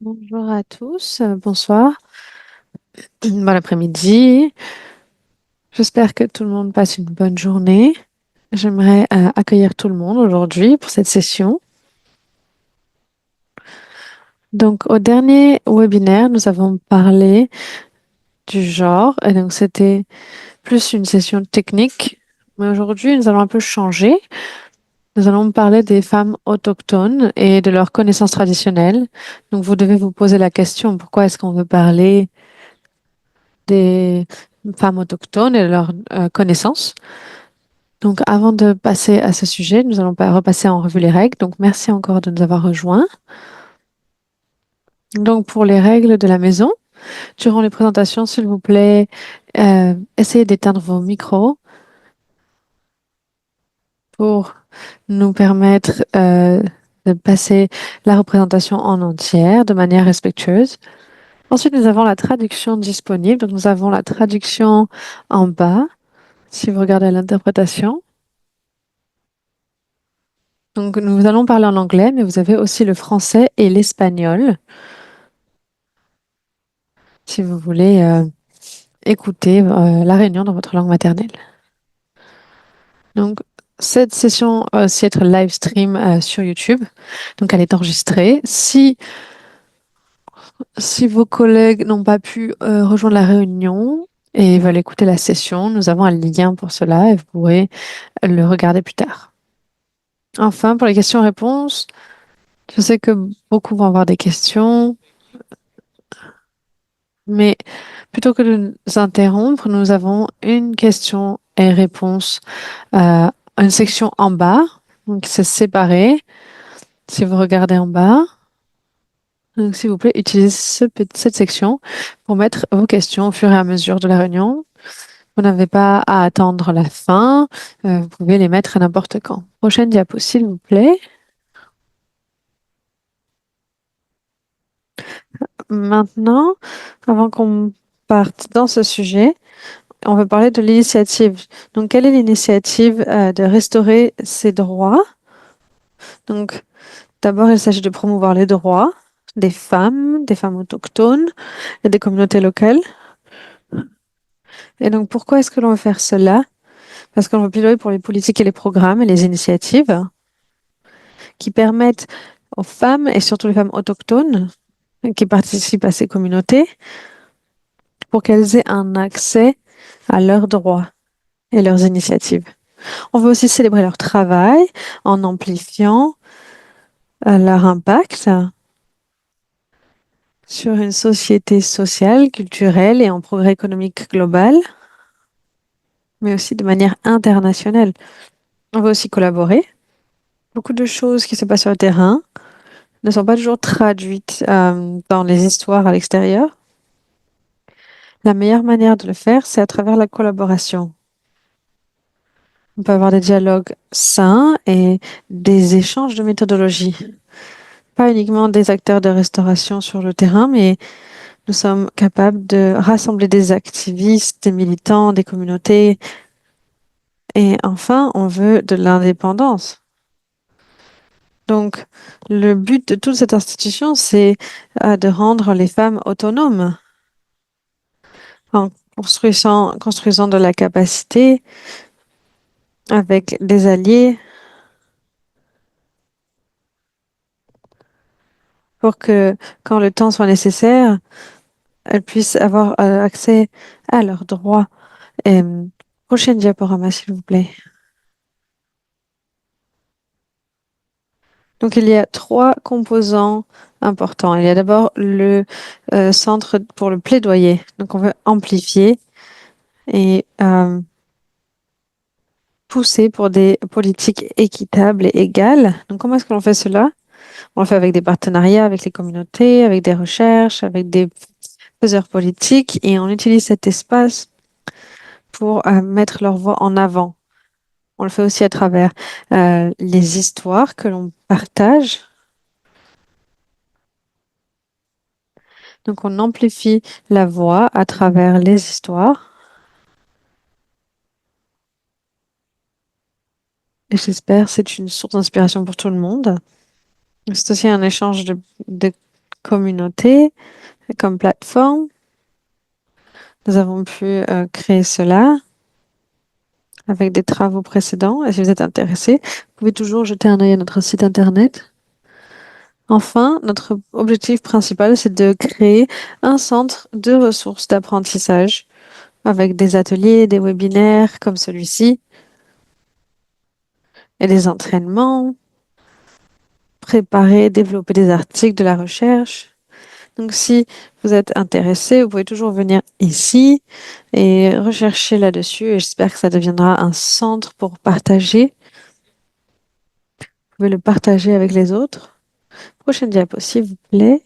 Bonjour à tous, bonsoir, bon après-midi. J'espère que tout le monde passe une bonne journée. J'aimerais accueillir tout le monde aujourd'hui pour cette session. Donc, au dernier webinaire, nous avons parlé du genre, et donc c'était plus une session technique. Mais aujourd'hui, nous allons un peu changer. Nous allons parler des femmes autochtones et de leurs connaissances traditionnelles. Donc, vous devez vous poser la question, pourquoi est-ce qu'on veut parler des femmes autochtones et de leurs connaissances? Donc, avant de passer à ce sujet, nous allons repasser en revue les règles. Donc, merci encore de nous avoir rejoints. Donc, pour les règles de la maison, durant les présentations, s'il vous plaît, essayez d'éteindre vos micros pour nous permettre de passer la représentation en entière de manière respectueuse. Ensuite, nous avons la traduction disponible. Donc, nous avons la traduction en bas, si vous regardez l'interprétation. Donc, nous allons parler en anglais, mais vous avez aussi le français et l'espagnol, si vous voulez écouter la réunion dans votre langue maternelle. Donc, cette session va aussi être live stream sur YouTube. Donc, elle est enregistrée. Si vos collègues n'ont pas pu rejoindre la réunion et veulent écouter la session, nous avons un lien pour cela et vous pourrez le regarder plus tard. Enfin, pour les questions-réponses, je sais que beaucoup vont avoir des questions, mais plutôt que de nous interrompre, nous avons une question et réponse, une section en bas. Donc, c'est séparé. Si vous regardez en bas, donc s'il vous plaît, utilisez cette section pour mettre vos questions au fur et à mesure de la réunion. Vous n'avez pas à attendre la fin. Vous pouvez les mettre à n'importe quand. Prochaine diapo, s'il vous plaît. Maintenant, avant qu'on parte dans ce sujet, on va parler de l'initiative. Donc, quelle est l'initiative de restaurer ces droits? Donc, d'abord, il s'agit de promouvoir les droits des femmes autochtones et des communautés locales. Et donc, pourquoi est-ce que l'on veut faire cela? Parce qu'on veut plaidoyer pour les politiques et les programmes et les initiatives qui permettent aux femmes et surtout les femmes autochtones qui participent à ces communautés pour qu'elles aient un accès à leurs droits et leurs initiatives. On veut aussi célébrer leur travail en amplifiant leur impact sur une société sociale, culturelle et en progrès économique global, mais aussi de manière internationale. On veut aussi collaborer. Beaucoup de choses qui se passent sur le terrain ne sont pas toujours traduites dans les histoires à l'extérieur. La meilleure manière de le faire, c'est à travers la collaboration. On peut avoir des dialogues sains et des échanges de méthodologie. Pas uniquement des acteurs de restauration sur le terrain, mais nous sommes capables de rassembler des activistes, des militants, des communautés. Et enfin, on veut de l'indépendance. Donc, le but de toute cette institution, c'est de rendre les femmes autonomes en construisant de la capacité avec des alliés pour que, quand le temps soit nécessaire, elles puissent avoir accès à leurs droits. Prochaine diaporama, s'il vous plaît. Donc, il y a trois composants importants. Il y a d'abord le centre pour le plaidoyer. Donc, on veut amplifier et pousser pour des politiques équitables et égales. Donc, comment est-ce que l'on fait cela? On le fait avec des partenariats avec les communautés, avec des recherches, avec des faiseurs politiques et on utilise cet espace pour mettre leur voix en avant. On le fait aussi à travers les histoires que l'on partage. Donc, on amplifie la voix à travers les histoires. Et j'espère que c'est une source d'inspiration pour tout le monde. C'est aussi un échange de communauté comme plateforme. Nous avons pu créer cela avec des travaux précédents. Et si vous êtes intéressé, vous pouvez toujours jeter un œil à notre site Internet. Enfin, notre objectif principal, c'est de créer un centre de ressources d'apprentissage avec des ateliers, des webinaires comme celui-ci et des entraînements, préparer, développer des articles, de la recherche. Donc, si vous êtes intéressé, vous pouvez toujours venir ici et rechercher là-dessus. Et j'espère que ça deviendra un centre pour partager. Vous pouvez le partager avec les autres. Prochaine diapo, s'il vous plaît.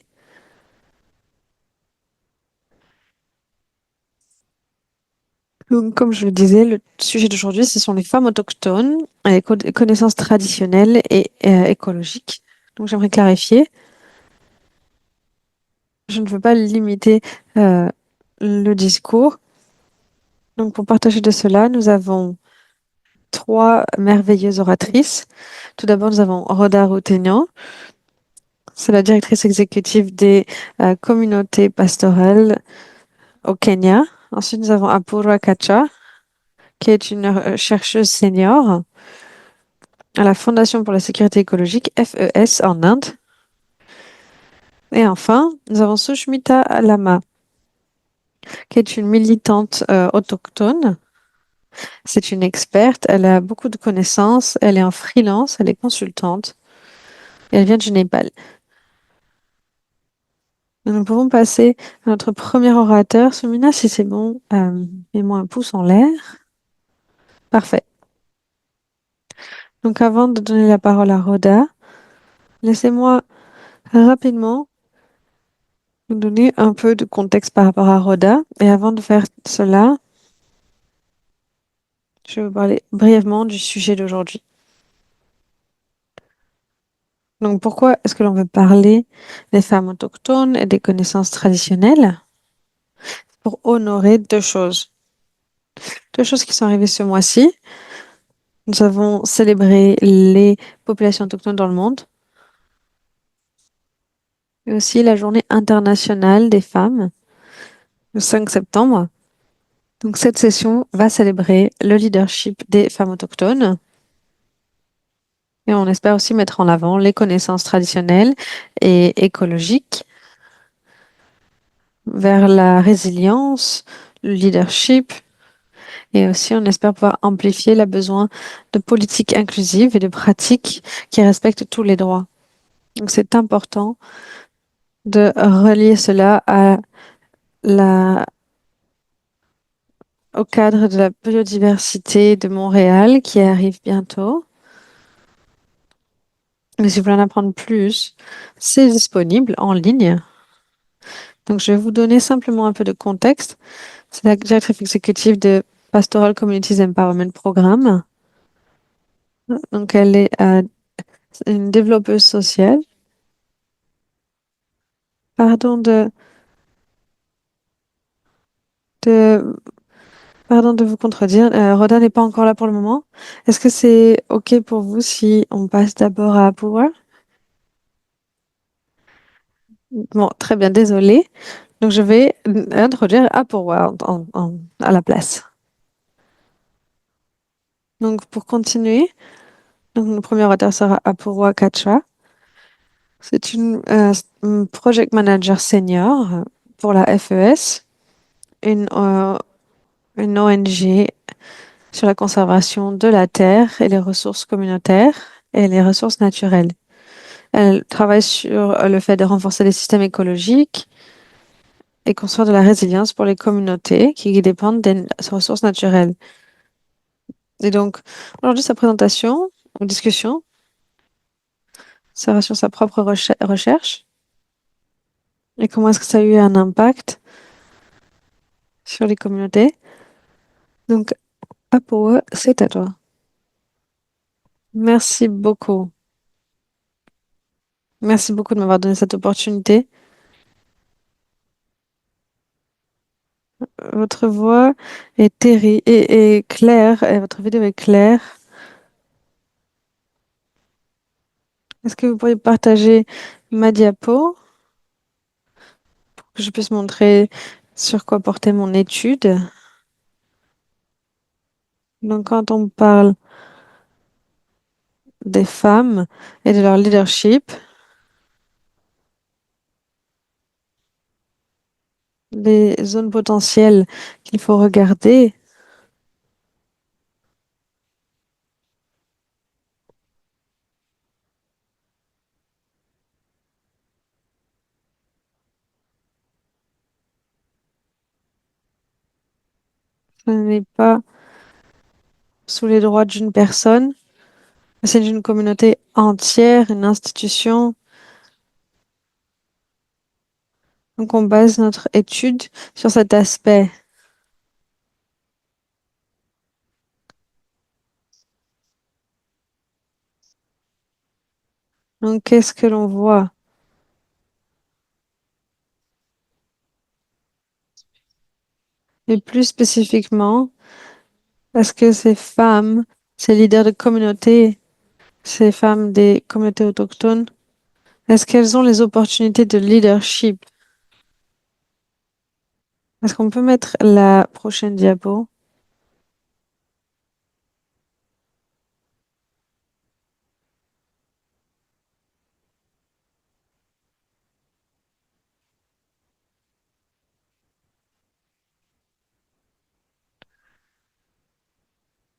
Donc, comme je le disais, le sujet d'aujourd'hui, ce sont les femmes autochtones, les connaissances traditionnelles et écologiques. Donc, j'aimerais clarifier. Je ne veux pas limiter euh, le discours. Donc, pour partager de cela, nous avons trois merveilleuses oratrices. Tout d'abord, nous avons Rhoda Routenyan. C'est la directrice exécutive des communautés pastorales au Kenya. Ensuite, nous avons Apurva Kacha, qui est une chercheuse senior à la Fondation pour la sécurité écologique, FES, en Inde. Et enfin, nous avons Sushmita Lama, qui est une militante autochtone. C'est une experte, elle a beaucoup de connaissances, elle est en freelance, elle est consultante et elle vient du Népal. Nous pouvons passer à notre premier orateur. Soumina, si c'est bon, mets-moi un pouce en l'air. Parfait. Donc avant de donner la parole à Rhoda, laissez-moi rapidement vous donner un peu de contexte par rapport à Rhoda. Et avant de faire cela, je vais vous parler brièvement du sujet d'aujourd'hui. Donc pourquoi est-ce que l'on veut parler des femmes autochtones et des connaissances traditionnelles? Pour honorer deux choses. Deux choses qui sont arrivées ce mois-ci. Nous avons célébré les populations autochtones dans le monde, et aussi la Journée internationale des femmes, le 5 septembre. Donc cette session va célébrer le leadership des femmes autochtones. Et on espère aussi mettre en avant les connaissances traditionnelles et écologiques vers la résilience, le leadership. Et aussi, on espère pouvoir amplifier le besoin de politiques inclusives et de pratiques qui respectent tous les droits. Donc, c'est important de relier cela au cadre de la biodiversité de Montréal qui arrive bientôt. Mais si vous voulez en apprendre plus, c'est disponible en ligne. Donc, je vais vous donner simplement un peu de contexte. C'est la directrice exécutive de Pastoral Communities Empowerment Programme. Donc, elle est une développeuse sociale. Pardon de, pardon de vous contredire. Rhoda n'est pas encore là pour le moment. Est-ce que c'est OK pour vous si on passe d'abord à Power? Bon, très bien, désolée. Donc, je vais introduire Apowa à la place. Donc, pour continuer, donc, le premier orateur sera Apowa Kachwa. C'est une project manager senior pour la FES, une ONG sur la conservation de la terre et les ressources communautaires et les ressources naturelles. Elle travaille sur le fait de renforcer les systèmes écologiques et construire de la résilience pour les communautés qui dépendent des ressources naturelles. Et donc, aujourd'hui, sa présentation ou discussion sera sur sa propre recherche et comment est-ce que ça a eu un impact sur les communautés. Donc, Apo, c'est à toi. Merci beaucoup. Merci beaucoup de m'avoir donné cette opportunité. Votre voix est claire et votre vidéo est claire. Est-ce que vous pourriez partager ma diapo? que je puisse montrer sur quoi portait mon étude. Donc, quand on parle des femmes et de leur leadership, les zones potentielles qu'il faut regarder, ce n'est pas sous les droits d'une personne, c'est d'une communauté entière, une institution. Donc, on base notre étude sur cet aspect. Donc, qu'est-ce que l'on voit? Et plus spécifiquement, est-ce que ces femmes, ces leaders de communauté, ces femmes des communautés autochtones, est-ce qu'elles ont les opportunités de leadership? Est-ce qu'on peut mettre la prochaine diapo?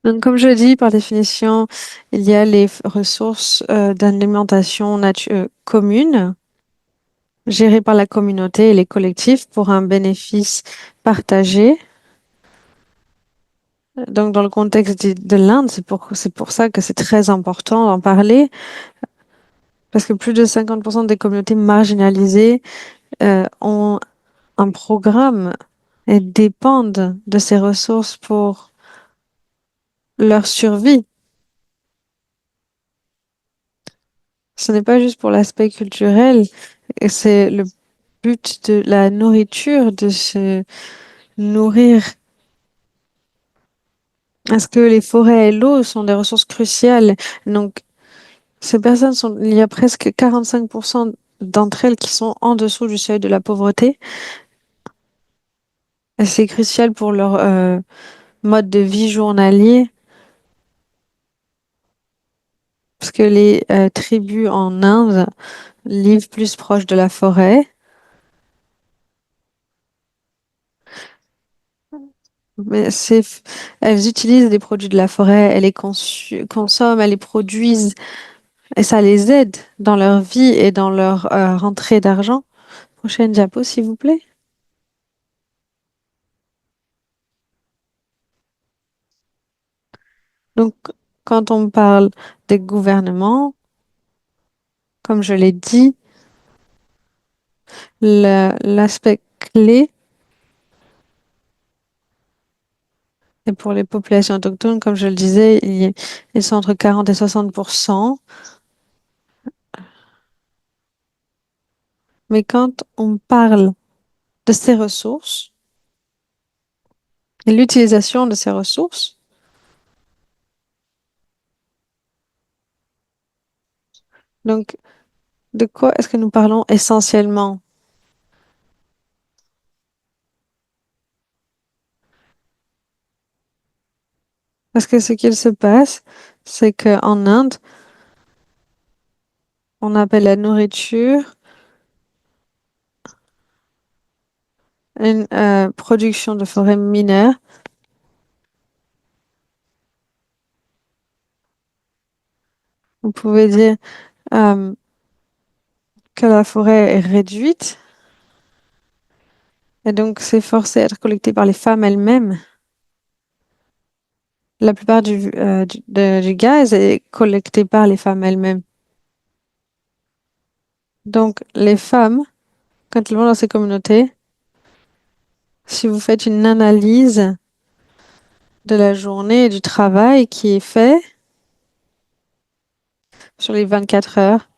Donc, comme je dis, par définition, il y a les ressources d'alimentation commune, gérées par la communauté et les collectifs pour un bénéfice partagé. Donc, dans le contexte de l'Inde, c'est pour ça que c'est très important d'en parler, parce que plus de 50% des communautés marginalisées ont un programme et dépendent de ces ressources pour leur survie. Ce n'est pas juste pour l'aspect culturel, et c'est le but de la nourriture, de se nourrir. Est-ce que les forêts et l'eau sont des ressources cruciales? Donc, ces personnes sont, il y a presque 45% d'entre elles qui sont en dessous du seuil de la pauvreté. Et c'est crucial pour leur mode de vie journalier, parce que les tribus en Inde vivent plus proches de la forêt. Mais elles utilisent des produits de la forêt, elles les consomment, elles les produisent et ça les aide dans leur vie et dans leur rentrée d'argent. Prochaine diapo, s'il vous plaît. Donc, quand on parle des gouvernements, comme je l'ai dit, l'aspect clé est pour les populations autochtones, comme je le disais, ils sont entre 40 et 60%. Mais quand on parle de ces ressources et l'utilisation de ces ressources, donc de quoi est-ce que nous parlons essentiellement? Parce que ce qu'il se passe, c'est qu'en Inde, on appelle la nourriture une production de forêts mineures. Vous pouvez dire euh, que la forêt est réduite et donc c'est forcé à être collecté par les femmes elles-mêmes. La plupart du gaz est collecté par les femmes elles-mêmes. Donc les femmes, quand elles vont dans ces communautés, si vous faites une analyse de la journée et du travail qui est fait sur les 24 heures,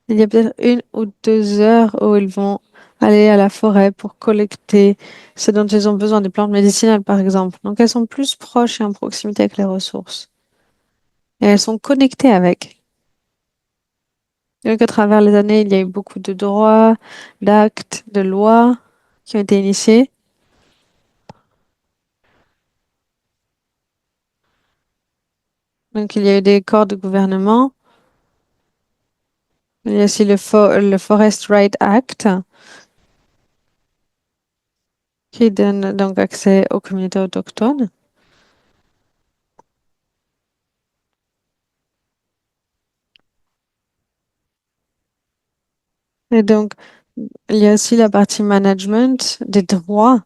il y a peut-être 1 ou 2 heures où ils vont aller à la forêt pour collecter ce dont ils ont besoin, des plantes médicinales par exemple. Donc elles sont plus proches et en proximité avec les ressources. Et elles sont connectées avec. Et donc, à travers les années, il y a eu beaucoup de droits, d'actes, de lois qui ont été initiés. Donc, il y a eu des corps de gouvernement. Il y a aussi le Forest Right Act qui donne donc accès aux communautés autochtones. Et donc, il y a aussi la partie management des droits,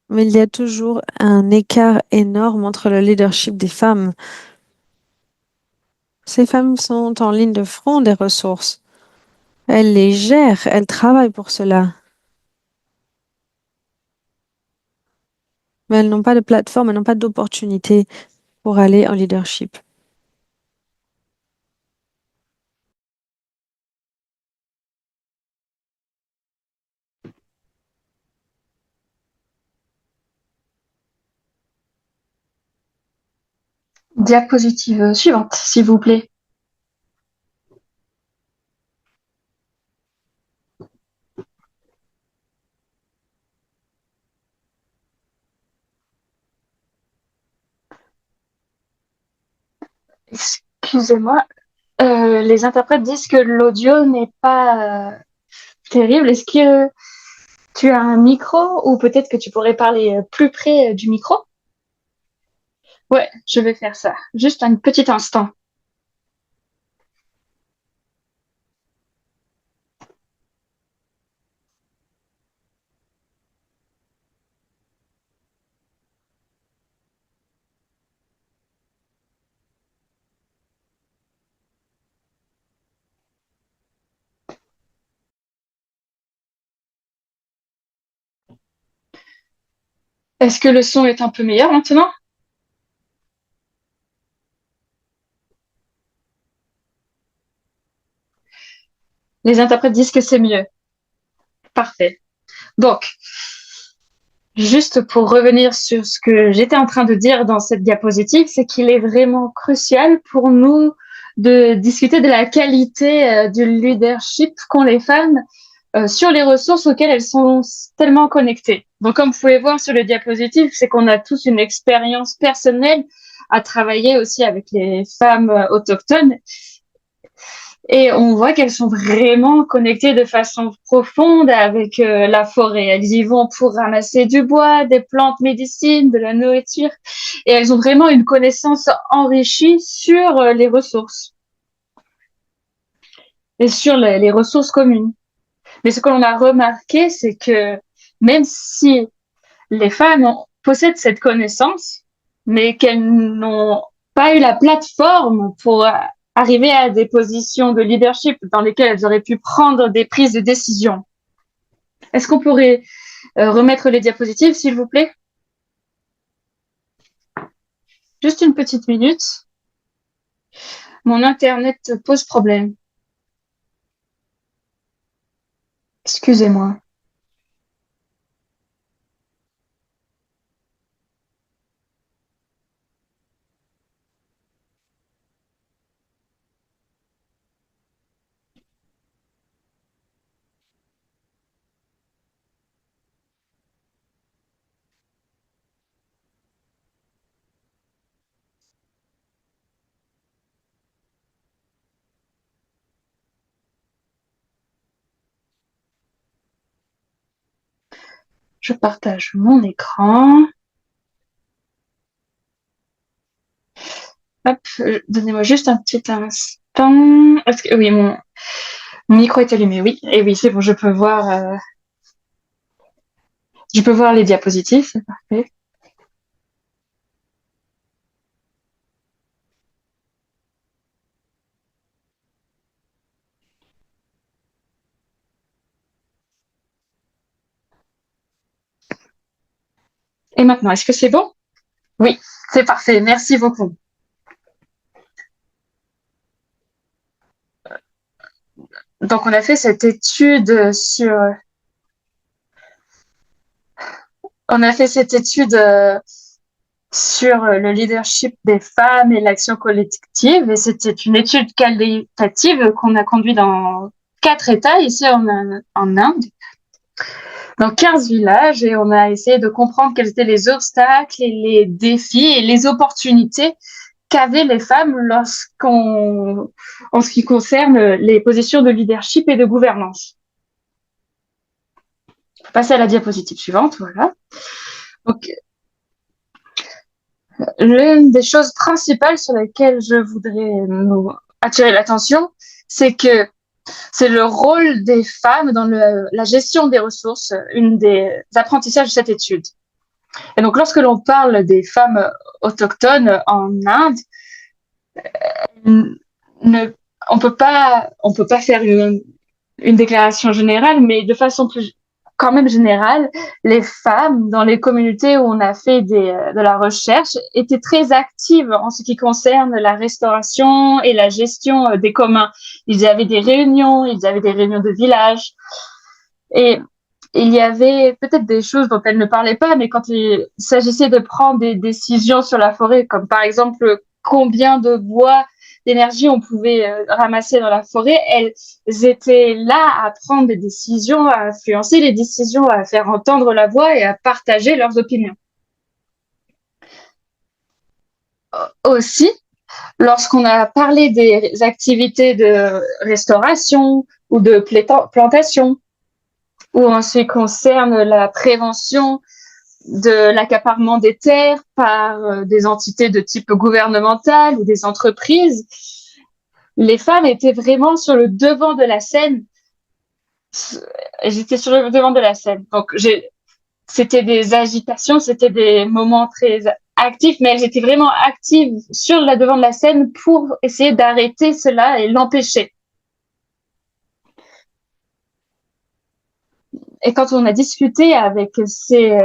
mais il y a toujours un écart énorme entre le leadership des femmes. Ces femmes sont en ligne de front des ressources. Elles les gèrent, elles travaillent pour cela, mais elles n'ont pas de plateforme, elles n'ont pas d'opportunité pour aller en leadership. Diapositive suivante, s'il vous plaît. Excusez-moi, les interprètes disent que l'audio n'est pas terrible. Est-ce que tu as un micro ou peut-être que tu pourrais parler plus près du micro? Ouais, je vais faire ça. Juste un petit instant. Est-ce que le son est un peu meilleur maintenant? Les interprètes disent que c'est mieux. Parfait. Donc, juste pour revenir sur ce que j'étais en train de dire dans cette diapositive, c'est qu'il est vraiment crucial pour nous de discuter de la qualité du leadership qu'ont les femmes sur les ressources auxquelles elles sont tellement connectées. Donc, comme vous pouvez voir sur le diapositive, c'est qu'on a tous une expérience personnelle à travailler aussi avec les femmes autochtones. Et on voit qu'elles sont vraiment connectées de façon profonde avec la forêt. Elles y vont pour ramasser du bois, des plantes médecines, de la nourriture. Et elles ont vraiment une connaissance enrichie sur les ressources et sur les ressources communes. Mais ce que l'on a remarqué, c'est que même si les femmes possèdent cette connaissance, mais qu'elles n'ont pas eu la plateforme pour arriver à des positions de leadership dans lesquelles elles auraient pu prendre des prises de décision. Est-ce qu'on pourrait remettre les diapositives, s'il vous plaît? Juste une petite minute. Mon Internet pose problème. Excusez-moi. Je partage mon écran. Hop, donnez-moi juste un petit instant. Est-ce que oui, mon micro est allumé, oui. Et oui, c'est bon, je peux voir les diapositives, c'est parfait. Et maintenant, est-ce que c'est bon? Oui, c'est parfait. Merci beaucoup. Donc, on a fait cette étude on a fait cette étude sur le leadership des femmes et l'action collective. Et c'était une étude qualitative qu'on a conduite dans 4 États ici en Inde, dans 15 villages, et on a essayé de comprendre quels étaient les obstacles et les défis et les opportunités qu'avaient les femmes en ce qui concerne les positions de leadership et de gouvernance. On peut passer à la diapositive suivante, voilà. Donc, l'une des choses principales sur lesquelles je voudrais attirer l'attention, c'est que c'est le rôle des femmes dans la gestion des ressources, une des apprentissages de cette étude. Et donc, lorsque l'on parle des femmes autochtones en Inde, on peut pas faire une déclaration générale, mais de façon plus quand même générale, les femmes dans les communautés où on a fait de la recherche étaient très actives en ce qui concerne la restauration et la gestion des communs. Ils avaient des réunions de village, et il y avait peut-être des choses dont elles ne parlaient pas, mais quand il s'agissait de prendre des décisions sur la forêt, comme par exemple combien de bois d'énergie on pouvait ramasser dans la forêt, elles étaient là à prendre des décisions, à influencer les décisions, à faire entendre la voix et à partager leurs opinions. Aussi, lorsqu'on a parlé des activités de restauration ou de plantation, ou en ce qui concerne la prévention de l'accaparement des terres par des entités de type gouvernemental ou des entreprises, les femmes étaient vraiment sur le devant de la scène. Elles étaient sur le devant de la scène. Donc, c'était des agitations, c'était des moments très actifs, mais elles étaient vraiment actives sur le devant de la scène pour essayer d'arrêter cela et l'empêcher. Et quand on a discuté avec ces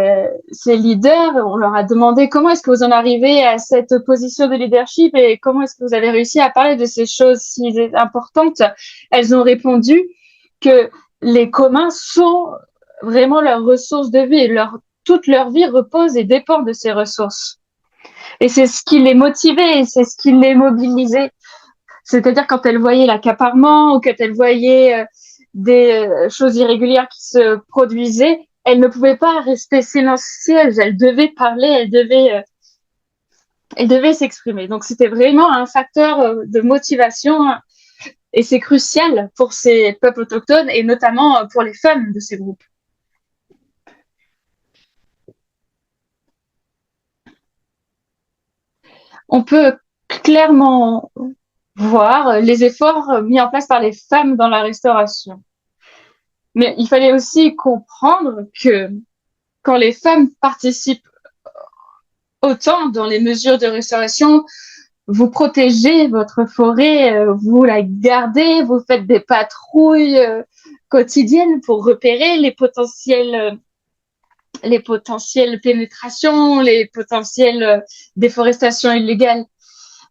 leaders, on leur a demandé comment est-ce que vous en arrivez à cette position de leadership et comment est-ce que vous avez réussi à parler de ces choses si importantes. Elles ont répondu que les communs sont vraiment leurs ressources de vie. Toute leur vie repose et dépend de ces ressources. Et c'est ce qui les motivait et c'est ce qui les mobilisait. C'est-à-dire quand elles voyaient l'accaparement ou quand elles voyaient des choses irrégulières qui se produisaient, elles ne pouvaient pas rester silencieuses, elles devaient parler, elles devaient s'exprimer. Donc c'était vraiment un facteur de motivation et c'est crucial pour ces peuples autochtones et notamment pour les femmes de ces groupes. On peut clairement voir les efforts mis en place par les femmes dans la restauration. Mais il fallait aussi comprendre que quand les femmes participent autant dans les mesures de restauration, vous protégez votre forêt, vous la gardez, vous faites des patrouilles quotidiennes pour repérer les potentielles pénétrations, les potentielles déforestations illégales.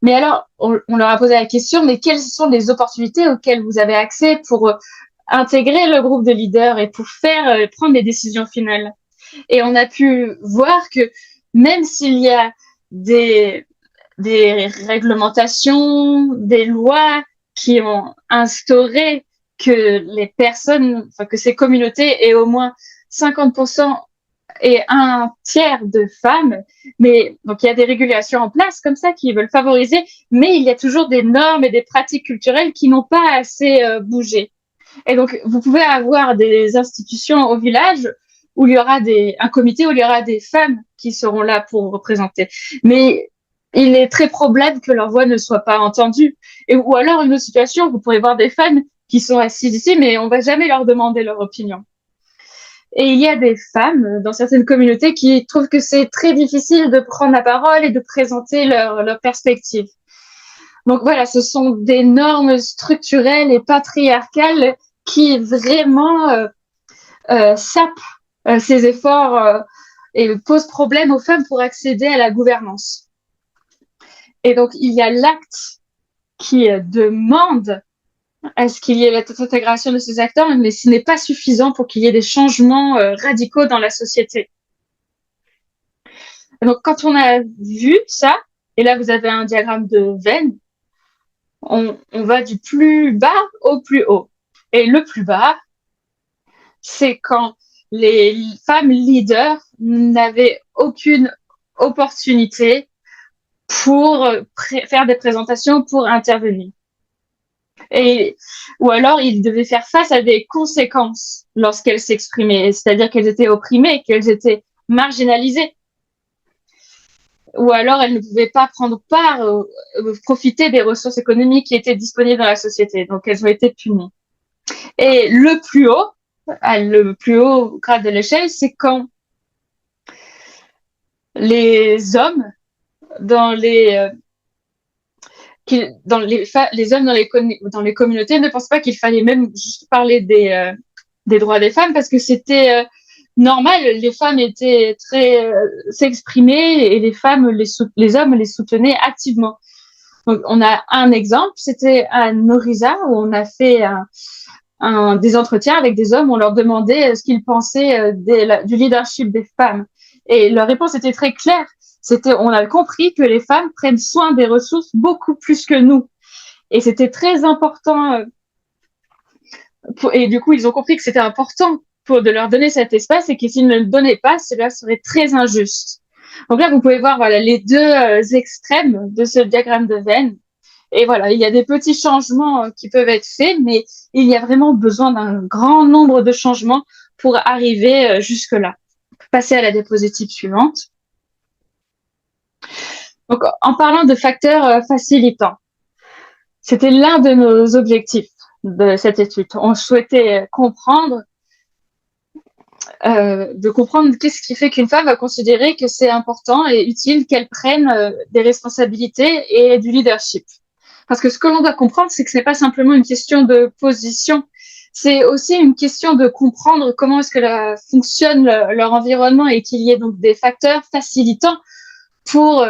Mais alors, on leur a posé la question, mais quelles sont les opportunités auxquelles vous avez accès pour intégrer le groupe de leaders et pour prendre les décisions finales? Et on a pu voir que même s'il y a des réglementations, des lois qui ont instauré que les personnes, enfin, que ces communautés aient au moins 50% et un tiers de femmes, mais donc il y a des régulations en place comme ça qui veulent favoriser, mais il y a toujours des normes et des pratiques culturelles qui n'ont pas assez bougé. Et donc vous pouvez avoir des institutions au village où il y aura un comité où il y aura des femmes qui seront là pour représenter, mais il est très probable que leur voix ne soit pas entendue. Ou alors une autre situation, vous pourrez voir des femmes qui sont assises ici, mais on va jamais leur demander leur opinion. Et il y a des femmes dans certaines communautés qui trouvent que c'est très difficile de prendre la parole et de présenter leur perspective. Donc voilà, ce sont des normes structurelles et patriarcales qui vraiment sapent ces efforts et posent problème aux femmes pour accéder à la gouvernance. Et donc, il y a l'acte qui demande à ce qu'il y ait l'intégration de ces acteurs, mais ce n'est pas suffisant pour qu'il y ait des changements radicaux dans la société. Et donc, quand on a vu ça, et là, vous avez un diagramme de veine, on va du plus bas au plus haut. Et le plus bas, c'est quand les femmes leaders n'avaient aucune opportunité pour faire des présentations, pour intervenir. Ou alors, ils devaient faire face à des conséquences lorsqu'elles s'exprimaient, c'est-à-dire qu'elles étaient opprimées, qu'elles étaient marginalisées. Ou alors, elles ne pouvaient pas prendre part, profiter des ressources économiques qui étaient disponibles dans la société. Donc, elles ont été punies. Et le plus haut grade de l'échelle, c'est quand les hommes dans les les hommes dans les communautés ne pensent pas qu'il fallait même juste parler des droits des femmes parce que c'était normal, les femmes étaient très s'exprimer et les hommes les soutenaient activement. Donc on a un exemple, c'était à Norisa où on a fait des entretiens avec des hommes, on leur demandait ce qu'ils pensaient du leadership des femmes. Et leur réponse était très claire. On a compris que les femmes prennent soin des ressources beaucoup plus que nous. Et c'était très important. Et du coup, ils ont compris que c'était important de leur donner cet espace et que s'ils ne le donnaient pas, cela serait très injuste. Donc là, vous pouvez voir voilà, les deux extrêmes de ce diagramme de Venn. Et voilà, il y a des petits changements qui peuvent être faits, mais il y a vraiment besoin d'un grand nombre de changements pour arriver jusque-là. Passer à la diapositive suivante. Donc, en parlant de facteurs facilitants, c'était l'un de nos objectifs de cette étude. On souhaitait comprendre qu'est-ce qui fait qu'une femme va considérer que c'est important et utile qu'elle prenne des responsabilités et du leadership. Parce que ce que l'on doit comprendre, c'est que ce n'est pas simplement une question de position, c'est aussi une question de comprendre comment est-ce que fonctionne leur environnement et qu'il y ait donc des facteurs facilitants pour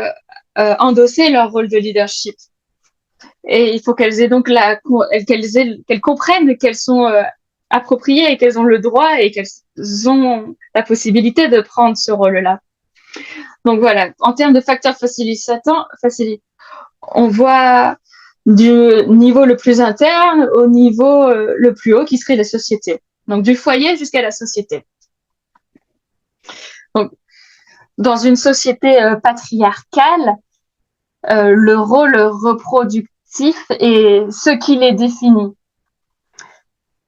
endosser leur rôle de leadership. Et il faut qu'elles aient donc qu'elles comprennent qu'elles sont appropriées et qu'elles ont le droit et qu'elles ont la possibilité de prendre ce rôle-là. Donc voilà, en termes de facteurs facilitants, on voit du niveau le plus interne au niveau le plus haut qui serait la société. Donc du foyer jusqu'à la société. Donc, dans une société patriarcale, le rôle reproductif est ce qui les définit.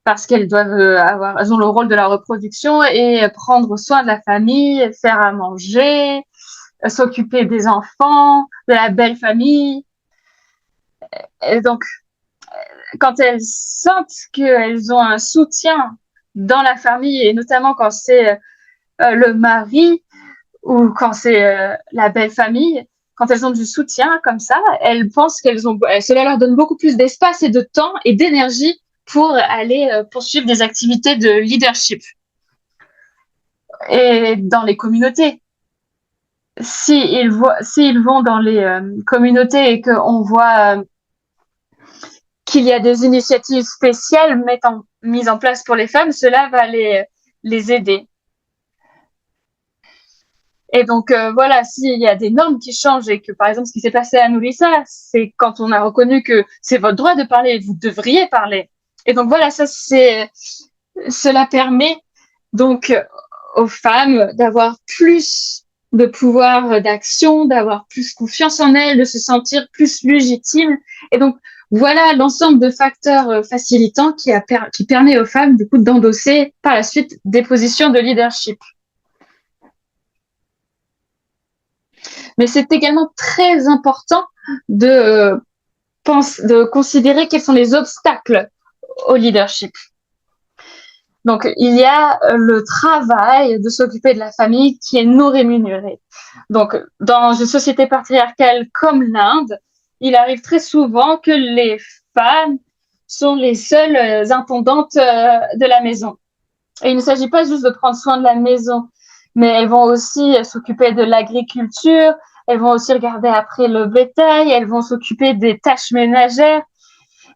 Parce qu'elles elles ont le rôle de la reproduction et prendre soin de la famille, faire à manger, s'occuper des enfants, de la belle famille. Et donc, quand elles sentent qu'elles ont un soutien dans la famille, et notamment quand c'est le mari ou quand c'est la belle famille, quand elles ont du soutien comme ça, elles pensent cela leur donne beaucoup plus d'espace et de temps et d'énergie pour aller poursuivre des activités de leadership. Et dans les communautés, s'ils vont dans les communautés et qu'on voit qu'il y a des initiatives spéciales mises en place pour les femmes, cela va les aider. Et donc, voilà, s'il y a des normes qui changent et que, par exemple, ce qui s'est passé à Nourissa, c'est quand on a reconnu que c'est votre droit de parler, vous devriez parler. Et donc, voilà, cela permet donc aux femmes d'avoir plus de pouvoir d'action, d'avoir plus confiance en elles, de se sentir plus légitimes. Et donc, voilà l'ensemble de facteurs facilitants qui permet aux femmes, du coup, d'endosser par la suite des positions de leadership. Mais c'est également très important de considérer quels sont les obstacles au leadership. Donc, il y a le travail de s'occuper de la famille qui est non rémunéré. Donc, dans une société patriarcale comme l'Inde, il arrive très souvent que les femmes sont les seules intendantes de la maison. Et il ne s'agit pas juste de prendre soin de la maison, mais elles vont aussi s'occuper de l'agriculture, elles vont aussi regarder après le bétail, elles vont s'occuper des tâches ménagères.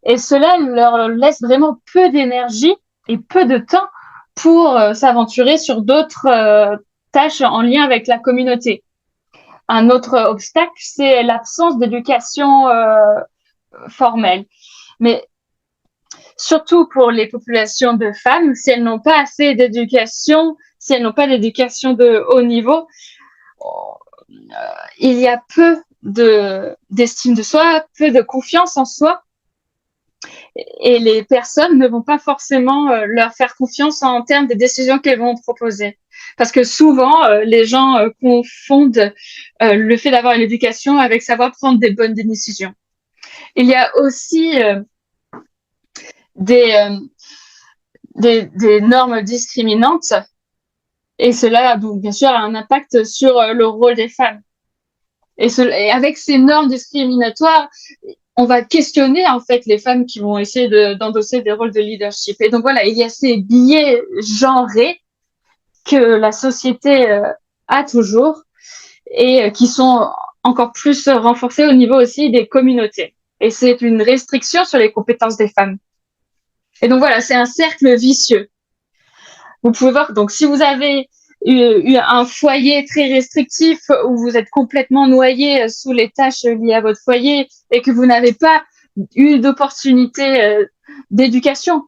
Et cela leur laisse vraiment peu d'énergie et peu de temps pour s'aventurer sur d'autres tâches en lien avec la communauté. Un autre obstacle, c'est l'absence d'éducation formelle. Mais surtout pour les populations de femmes, si elles n'ont pas assez d'éducation, si elles n'ont pas d'éducation de haut niveau, il y a peu d'estime de soi, peu de confiance en soi, et les personnes ne vont pas forcément leur faire confiance en termes des décisions qu'elles vont proposer. Parce que souvent, les gens confondent le fait d'avoir une éducation avec savoir prendre des bonnes décisions. Il y a aussi des, euh, des normes discriminantes, et cela, donc, bien sûr, a un impact sur le rôle des femmes. Et avec ces normes discriminatoires, on va questionner en fait les femmes qui vont essayer d'endosser des rôles de leadership. Et donc voilà, il y a ces biais genrés que la société a toujours et qui sont encore plus renforcés au niveau aussi des communautés. Et c'est une restriction sur les compétences des femmes. Et donc voilà, c'est un cercle vicieux. Vous pouvez voir, donc si vous avez eu un foyer très restrictif où vous êtes complètement noyé sous les tâches liées à votre foyer et que vous n'avez pas eu d'opportunité d'éducation,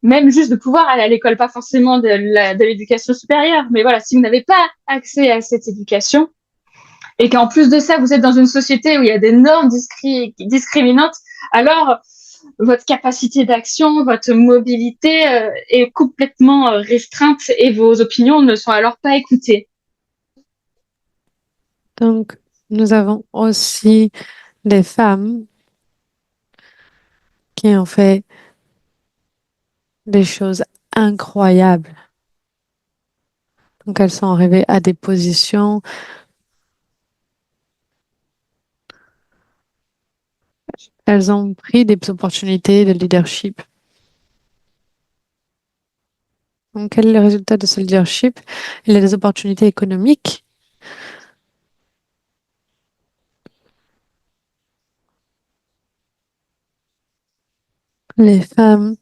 même juste de pouvoir aller à l'école, pas forcément de l'éducation supérieure, mais voilà, si vous n'avez pas accès à cette éducation et qu'en plus de ça, vous êtes dans une société où il y a des normes discriminantes, alors votre capacité d'action, votre mobilité est complètement restreinte et vos opinions ne sont alors pas écoutées. Donc, nous avons aussi des femmes qui ont fait des choses incroyables. Donc, elles sont arrivées à des positions, elles ont pris des opportunités de leadership. Donc, quel est le résultat de ce leadership? Il y a des opportunités économiques. Les femmes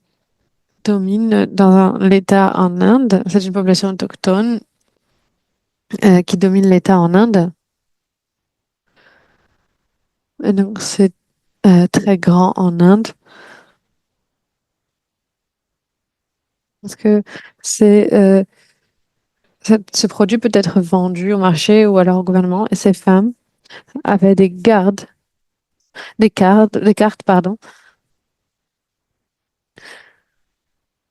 dominent dans l'État en Inde. C'est une population autochtone qui domine l'État en Inde. Et donc, c'est très grand en Inde parce que c'est ce produit peut être vendu au marché ou alors au gouvernement. Et ces femmes avaient des cartes, pardon,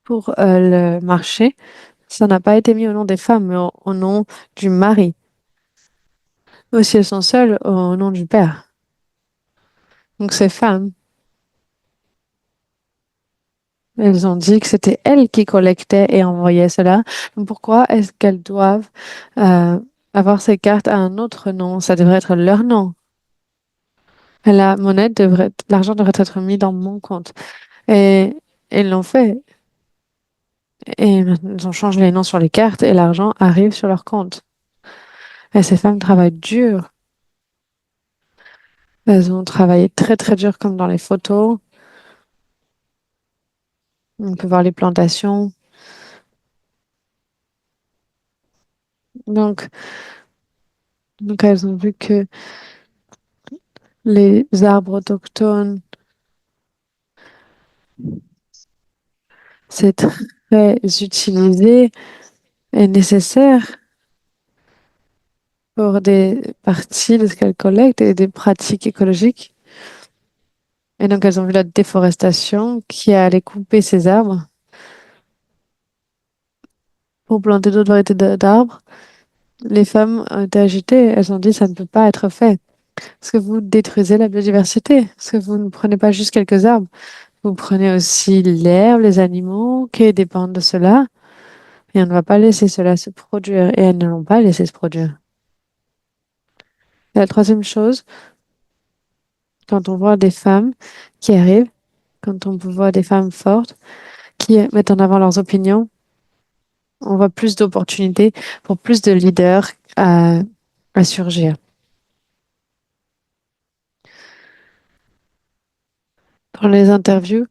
pour le marché. Ça n'a pas été mis au nom des femmes, mais au nom du mari. Ou si elles sont seules, au nom du père. Donc ces femmes, elles ont dit que c'était elles qui collectaient et envoyaient cela. Donc pourquoi est-ce qu'elles doivent euh, avoir ces cartes à un autre nom? Ça devrait être leur nom. L'argent devrait être mis dans mon compte. Et ils l'ont fait. Et maintenant, ils ont changé les noms sur les cartes et l'argent arrive sur leur compte. Et ces femmes travaillent dur. Elles ont travaillé très très dur comme dans les photos. On peut voir les plantations. Donc, donc elles ont vu que les arbres autochtones, c'est très utilisé et nécessaire pour des parties de ce qu'elles collectent et des pratiques écologiques. Et donc elles ont vu la déforestation qui allait couper ces arbres pour planter d'autres variétés d'arbres. Les femmes ont été agitées. Elles ont dit ça ne peut pas être fait. Parce que vous détruisez la biodiversité. Parce que vous ne prenez pas juste quelques arbres. Vous prenez aussi l'herbe, les animaux qui dépendent de cela. Et on ne va pas laisser cela se produire. Et elles ne l'ont pas laissé se produire. Et la troisième chose, quand on voit des femmes qui arrivent, quand on voit des femmes fortes qui mettent en avant leurs opinions, on voit plus d'opportunités pour plus de leaders à surgir. Dans les interviews,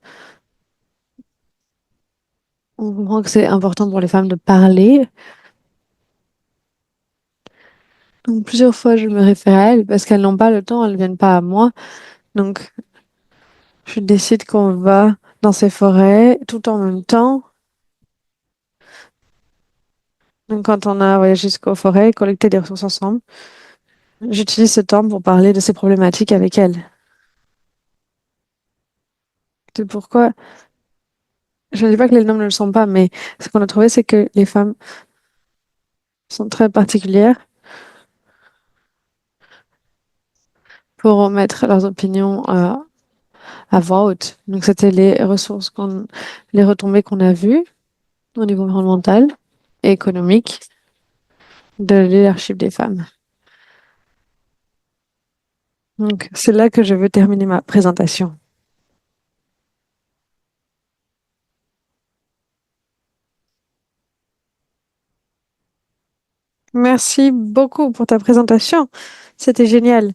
on comprend que c'est important pour les femmes de parler Donc, plusieurs fois, je me réfère à elles parce qu'elles n'ont pas le temps, elles ne viennent pas à moi. Donc, je décide qu'on va dans ces forêts tout en même temps. Donc, quand on a voyagé jusqu'aux forêts, collecté des ressources ensemble, j'utilise ce temps pour parler de ces problématiques avec elles. C'est pourquoi, je ne dis pas que les hommes ne le sont pas, mais ce qu'on a trouvé, c'est que les femmes sont très particulières pour mettre leurs opinions à voix haute. Donc, c'était les retombées qu'on a vues au niveau environnemental et économique de leadership des femmes. Donc, c'est là que je veux terminer ma présentation. Merci beaucoup pour ta présentation. C'était génial.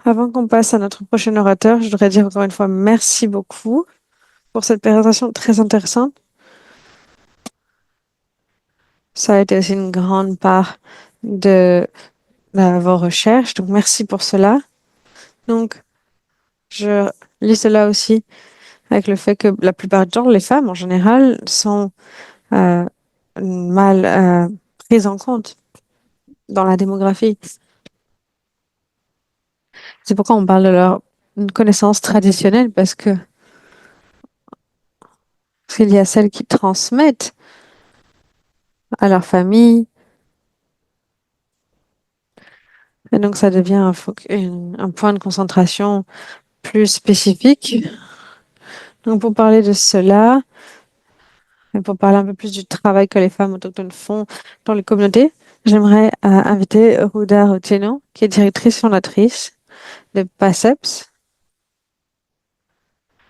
Avant qu'on passe à notre prochain orateur, je voudrais dire encore une fois merci beaucoup pour cette présentation très intéressante. Ça a été aussi une grande part de vos recherches, donc merci pour cela. Donc, je lis cela aussi avec le fait que la plupart du temps, les femmes en général sont euh, mal prises en compte dans la démographie. C'est pourquoi on parle de leur connaissance traditionnelle, parce que s'il y a celles qui transmettent à leur famille, et donc ça devient un point de concentration plus spécifique. Donc pour parler de cela, et pour parler un peu plus du travail que les femmes autochtones font dans les communautés, j'aimerais inviter Ruda Otieno, qui est directrice fondatrice de PACEPS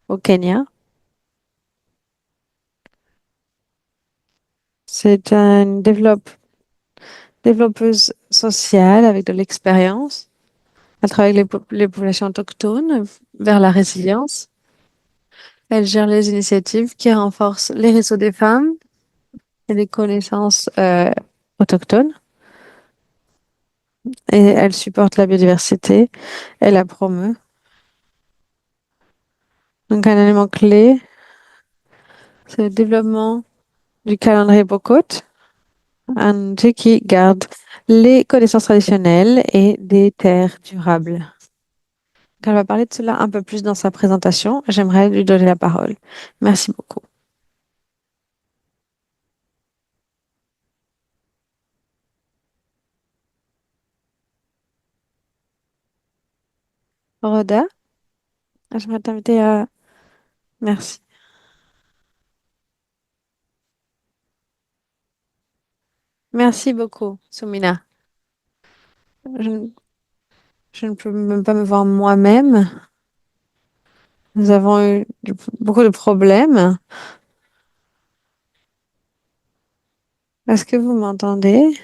au Kenya. C'est une développeuse sociale avec de l'expérience. Elle travaille avec les populations autochtones vers la résilience. Elle gère les initiatives qui renforcent les réseaux des femmes et les connaissances autochtones. Et elle supporte la biodiversité. Elle la promeut. Donc, un élément clé, c'est le développement du calendrier Bokot, un outil qui garde les connaissances traditionnelles et des terres durables. Elle va parler de cela un peu plus dans sa présentation. J'aimerais lui donner la parole. Merci beaucoup. Rhoda, j'aimerais t'inviter à... Merci. Merci beaucoup, Soumina. Je, ne je ne peux même pas me voir moi-même. Nous avons eu beaucoup de problèmes. Est-ce que vous m'entendez?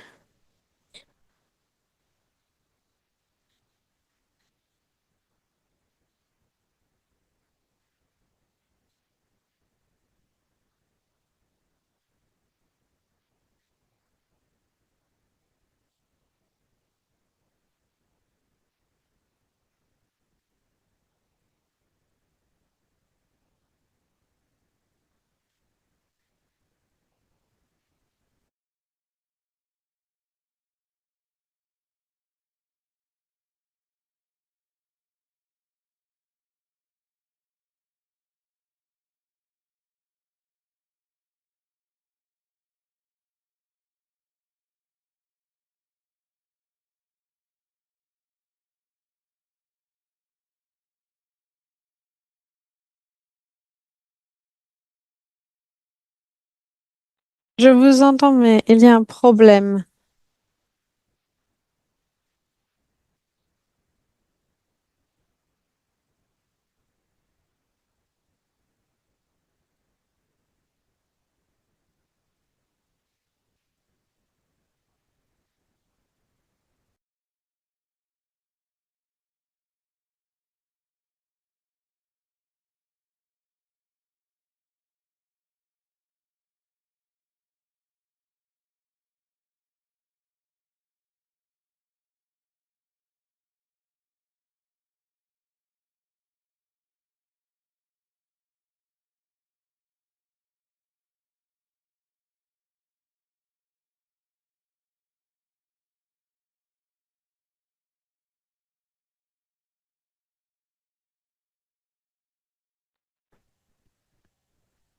Je vous entends, mais il y a un problème.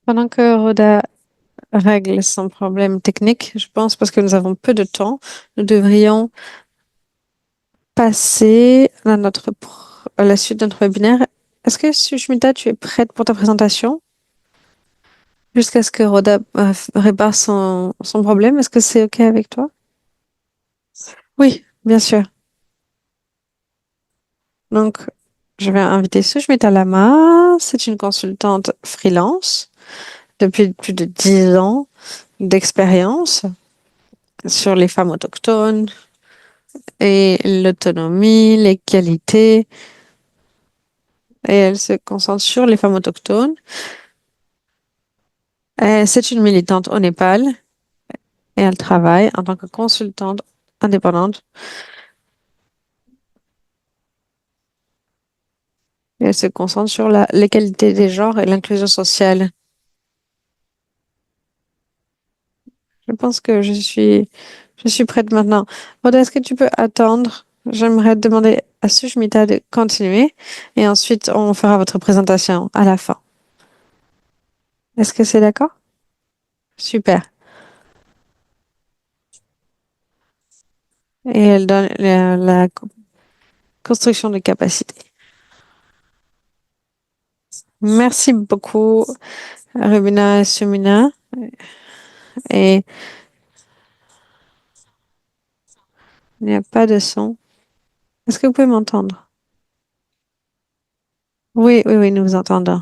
Pendant que Rhoda règle son problème technique, je pense, parce que nous avons peu de temps, nous devrions passer à la suite de notre webinaire. Est-ce que, Sushmita, tu es prête pour ta présentation? Jusqu'à ce que Rhoda répare son problème. Est-ce que c'est OK avec toi? Oui, bien sûr. Donc, je vais inviter Sushmita Lama. C'est une consultante freelance depuis plus de 10 ans d'expérience sur les femmes autochtones et l'autonomie, les qualités. Et elle se concentre sur les femmes autochtones. C'est une militante au Népal et elle travaille en tant que consultante indépendante. Et elle se concentre sur l'égalité des genres et l'inclusion sociale. Je pense que je suis prête maintenant. Rhoda, est-ce que tu peux attendre? J'aimerais demander à Sushmita de continuer et ensuite on fera votre présentation à la fin. Est-ce que c'est d'accord? Super. Et elle donne la construction de capacité. Merci beaucoup, Rubina et Sumina. Et il n'y a pas de son. Est-ce que vous pouvez m'entendre? Oui, oui, oui, nous vous entendons.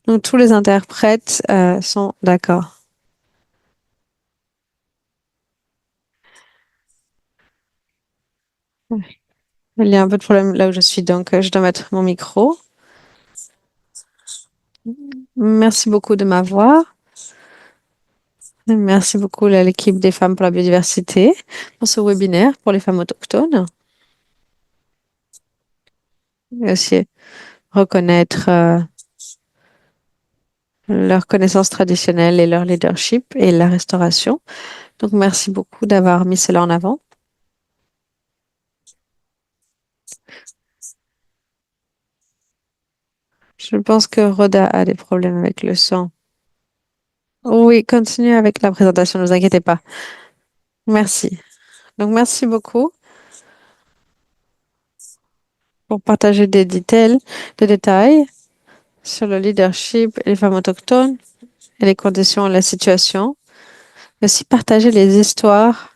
Donc, tous les interprètes sont d'accord. Il y a un peu de problème là où je suis, donc je dois mettre mon micro. Merci beaucoup de m'avoir. Merci beaucoup à l'équipe des femmes pour la biodiversité pour ce webinaire pour les femmes autochtones. Et aussi reconnaître leurs connaissances traditionnelles et leur leadership et la restauration. Donc, merci beaucoup d'avoir mis cela en avant. Je pense que Rhoda a des problèmes avec le son. Oui, continuez avec la présentation, ne vous inquiétez pas. Merci. Donc, merci beaucoup pour partager des détails sur le leadership et les femmes autochtones et les conditions et la situation. Mais aussi partager les histoires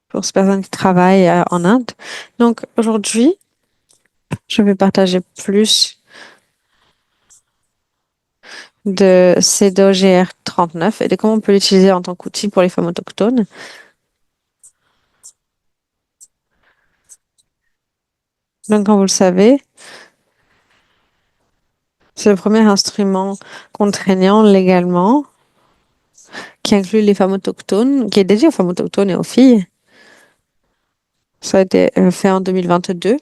pour ces personnes qui travaillent en Inde. Donc, aujourd'hui, je vais partager plus de CEDOGR 39 et de comment on peut l'utiliser en tant qu'outil pour les femmes autochtones. Donc, comme vous le savez, c'est le premier instrument contraignant légalement qui inclut les femmes autochtones, qui est dédié aux femmes autochtones et aux filles. Ça a été fait en 2022.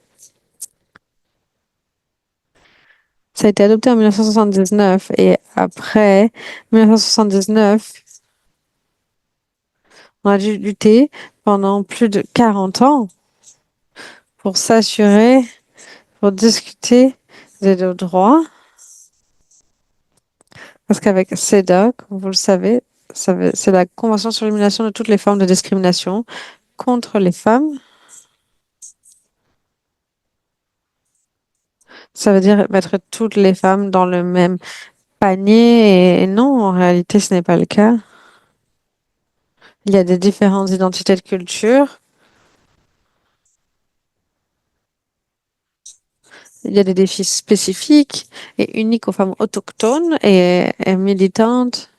Ça a été adopté en 1979 et après 1979, on a dû lutter pendant plus de 40 ans pour s'assurer, pour discuter de nos droits. Parce qu'avec CEDAW, comme vous le savez, c'est la Convention sur l'élimination de toutes les formes de discrimination contre les femmes. Ça veut dire mettre toutes les femmes dans le même panier et non, en réalité, ce n'est pas le cas. Il y a des différentes identités de culture. Il y a des défis spécifiques et uniques aux femmes autochtones et militantes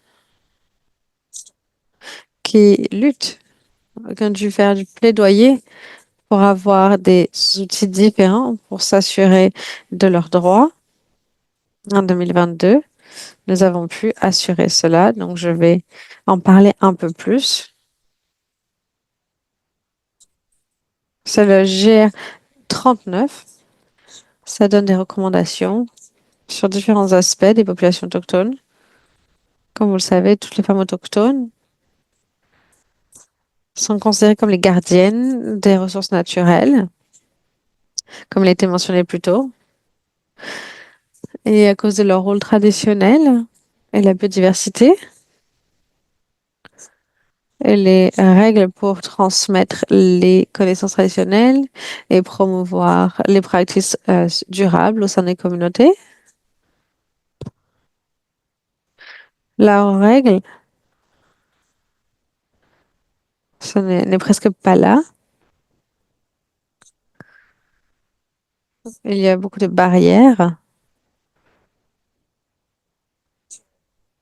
qui luttent, qui ont dû faire du plaidoyer pour avoir des outils différents pour s'assurer de leurs droits. En 2022, nous avons pu assurer cela, donc je vais en parler un peu plus. C'est le GR39. Ça donne des recommandations sur différents aspects des populations autochtones. Comme vous le savez, toutes les femmes autochtones sont considérées comme les gardiennes des ressources naturelles. comme il a été mentionné plus tôt, et à cause de leur rôle traditionnel et la biodiversité, et les règles pour transmettre les connaissances traditionnelles et promouvoir les pratiques durables au sein des communautés. Leurs règles, ce n'est presque pas là. Il y a beaucoup de barrières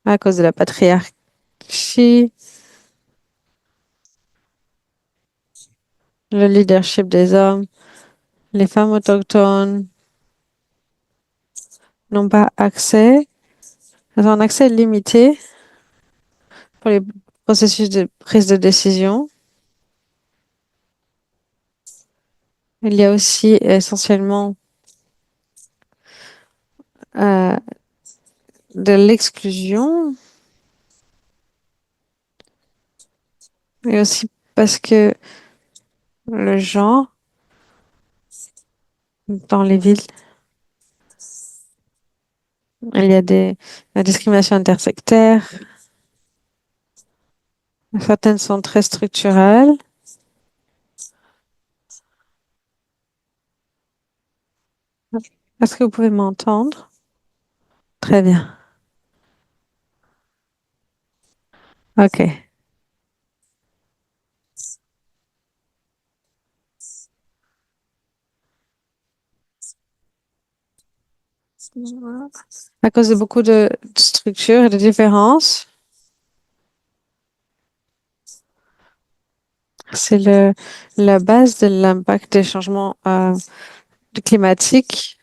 à cause de la patriarchie, le leadership des hommes. Les femmes autochtones n'ont pas accès, elles ont un accès limité pour les processus de prise de décision. Il y a aussi essentiellement euh, de l'exclusion et aussi parce que le genre dans les villes, il y a la discrimination intersectaire. Certaines sont très structurelles. Est-ce que vous pouvez m'entendre? Très bien. OK. À cause de beaucoup de structures et de différences, c'est la base de l'impact des changements climatiques.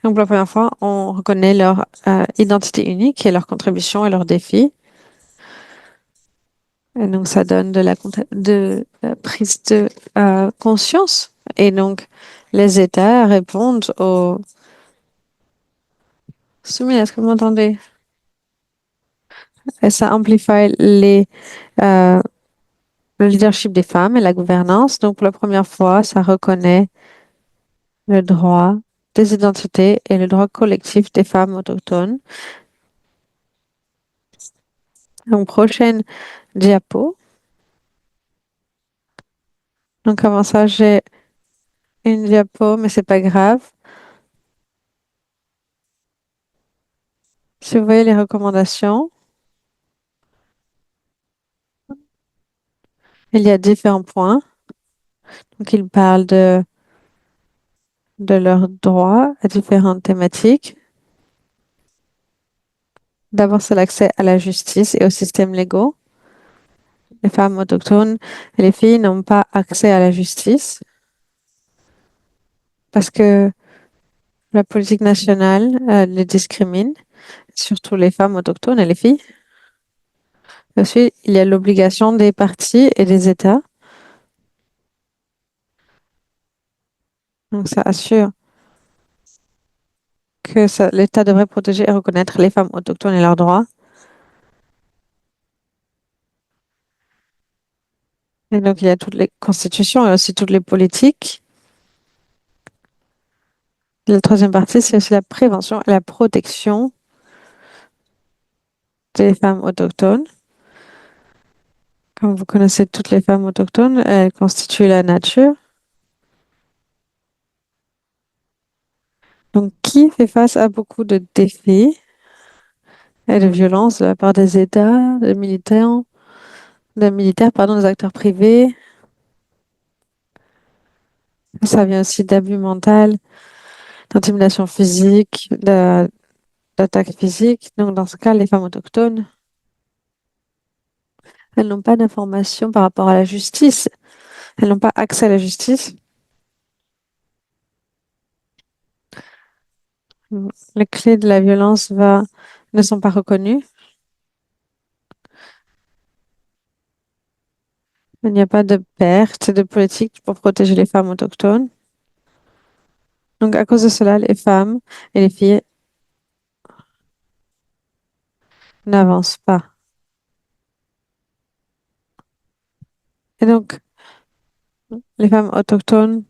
Donc, pour la première fois, on reconnaît leur identité unique et leurs contributions et leurs défis. Et donc, ça donne de la prise de conscience. Et donc, les États répondent aux... Soumis, est-ce que vous m'entendez? Et ça amplifie euh, le leadership des femmes et la gouvernance. Donc, pour la première fois, ça reconnaît le droit des identités et le droit collectif des femmes autochtones. Donc, prochaine diapo. Donc, avant ça, j'ai une diapo, mais c'est pas grave. Si vous voyez les recommandations, il y a différents points. Donc, ils parlent de leurs droits à différentes thématiques. D'abord, c'est l'accès à la justice et aux systèmes légaux. Les femmes autochtones et les filles n'ont pas accès à la justice parce que la politique nationale les discrimine, surtout les femmes autochtones et les filles. Ensuite, il y a l'obligation des partis et des États. Donc, ça assure que l'État devrait protéger et reconnaître les femmes autochtones et leurs droits. Et donc, il y a toutes les constitutions et aussi toutes les politiques. La troisième partie, c'est aussi la prévention et la protection des femmes autochtones. Comme vous connaissez toutes les femmes autochtones, elles constituent la nature. Donc, qui fait face à beaucoup de défis et de violences de la part des États, des militaires, pardon, des acteurs privés. Ça vient aussi d'abus mental, d'intimidation physique, d'attaques physiques. Donc, dans ce cas, les femmes autochtones, elles n'ont pas d'informations par rapport à la justice. Elles n'ont pas accès à la justice. Les clés de la violence ne sont pas reconnues. Il n'y a pas de perte de politique pour protéger les femmes autochtones. Donc, à cause de cela, les femmes et les filles n'avancent pas. Et donc, les femmes autochtones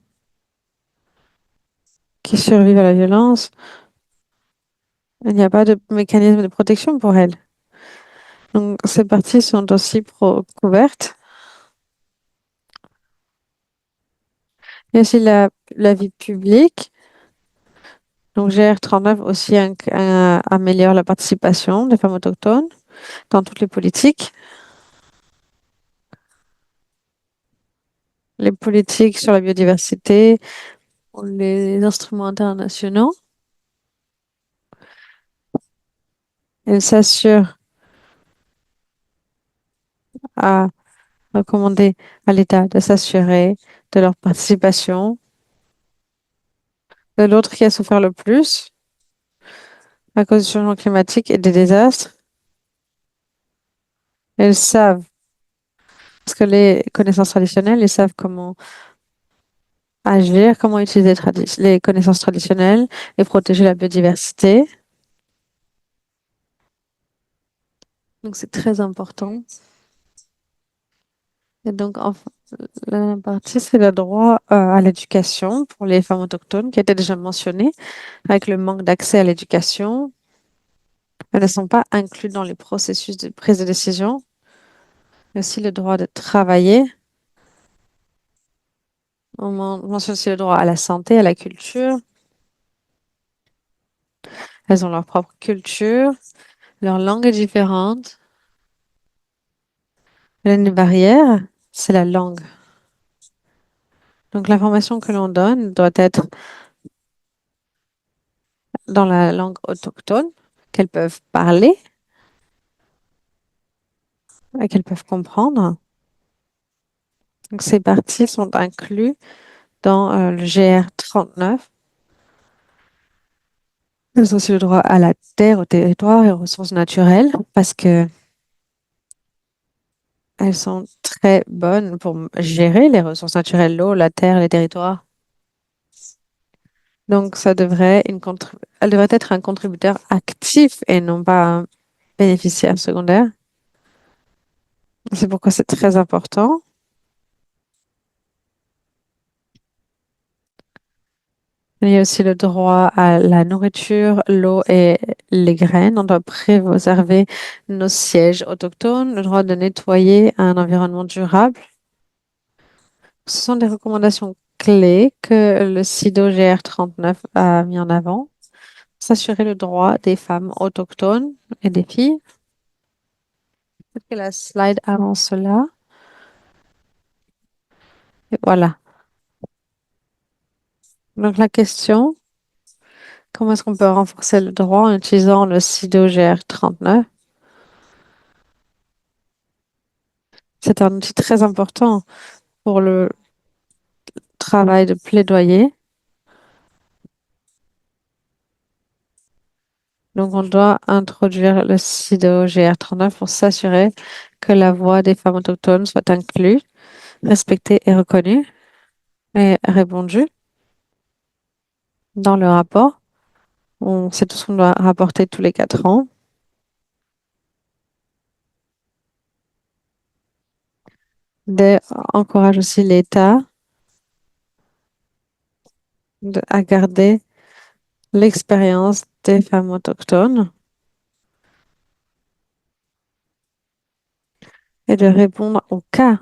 qui survivent à la violence, il n'y a pas de mécanisme de protection pour elles. Donc, ces parties sont aussi couvertes. Il y a aussi la vie publique. Donc, GR39 aussi améliore la participation des femmes autochtones dans toutes les politiques. Les politiques sur la biodiversité, ou les instruments internationaux. Elle s'assure à recommander à l'État de s'assurer de leur participation. De l'autre qui a souffert le plus à cause du changement climatique et des désastres, elles savent, parce que les connaissances traditionnelles, ils savent comment agir, comment utiliser les connaissances traditionnelles et protéger la biodiversité. Donc, c'est très important. Et donc, la partie, c'est le droit à l'éducation pour les femmes autochtones qui était déjà mentionné, avec le manque d'accès à l'éducation. Elles ne sont pas incluses dans les processus de prise de décision. Il y a aussi le droit de travailler. On mentionne aussi le droit à la santé, à la culture. Elles ont leur propre culture. Leur langue est différente. L'une des barrières, c'est la langue. Donc, l'information que l'on donne doit être dans la langue autochtone qu'elles peuvent parler et qu'elles peuvent comprendre. Donc, ces parties sont incluses dans le GR39. Elles ont aussi le droit à la terre, au territoire et aux ressources naturelles parce que elles sont très bonnes pour gérer les ressources naturelles, l'eau, la terre, les territoires. Donc, elle devrait être un contributeur actif et non pas un bénéficiaire secondaire. C'est pourquoi c'est très important. Il y a aussi le droit à la nourriture, l'eau et les graines. On doit préserver nos sièges autochtones, le droit de nettoyer un environnement durable. Ce sont des recommandations clés que le CIDO GR39 a mis en avant. S'assurer le droit des femmes autochtones et des filles. Peut-être que la slide avant cela. Et voilà. Donc la question, comment est-ce qu'on peut renforcer le droit en utilisant le CIDO GR39? C'est un outil très important pour le travail de plaidoyer. Donc, on doit introduire le CIDO GR39 pour s'assurer que la voix des femmes autochtones soit inclue, respectée et reconnue et répondue dans le rapport. On sait tout ce qu'on doit rapporter tous les 4 ans. Encourage aussi l'État à garder l'expérience des femmes autochtones et de répondre aux cas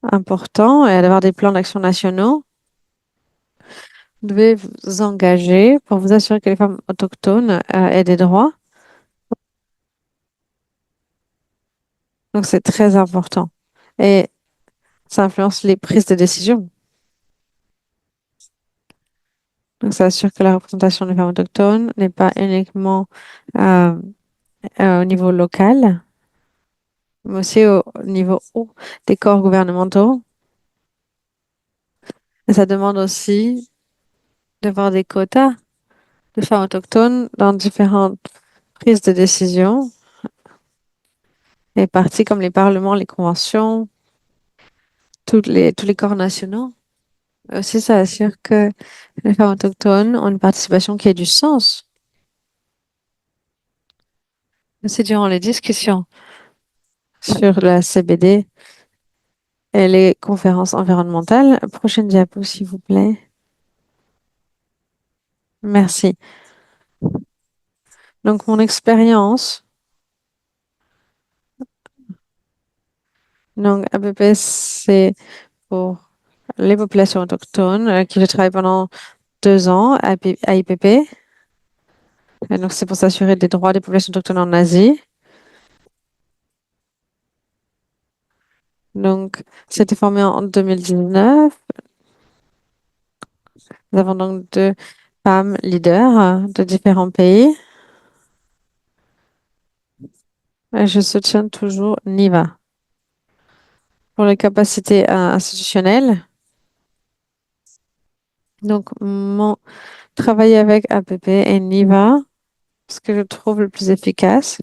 importants et d'avoir des plans d'action nationaux. Vous devez vous engager pour vous assurer que les femmes autochtones aient des droits. Donc, c'est très important. Et ça influence les prises de décision. Donc, ça assure que la représentation des femmes autochtones n'est pas uniquement euh, au niveau local, mais aussi au niveau haut des corps gouvernementaux. Et ça demande aussi d'avoir des quotas de femmes autochtones dans différentes prises de décision, les partis comme les parlements, les conventions, tous les corps nationaux. Aussi, ça assure que les femmes autochtones ont une participation qui a du sens. C'est durant les discussions sur la CBD et les conférences environnementales. Prochaine diapo, s'il vous plaît. Merci. Donc, mon expérience, donc APP, c'est pour les populations autochtones, qui j'ai travaillé pendant 2 ans à IPP. Et donc, c'est pour s'assurer des droits des populations autochtones en Asie. Donc, c'était formé en 2019. Nous avons donc 2 femmes leaders de différents pays. Et je soutiens toujours NIVA. Pour les capacités institutionnelles, donc mon travail avec APP et NIVA, ce que je trouve le plus efficace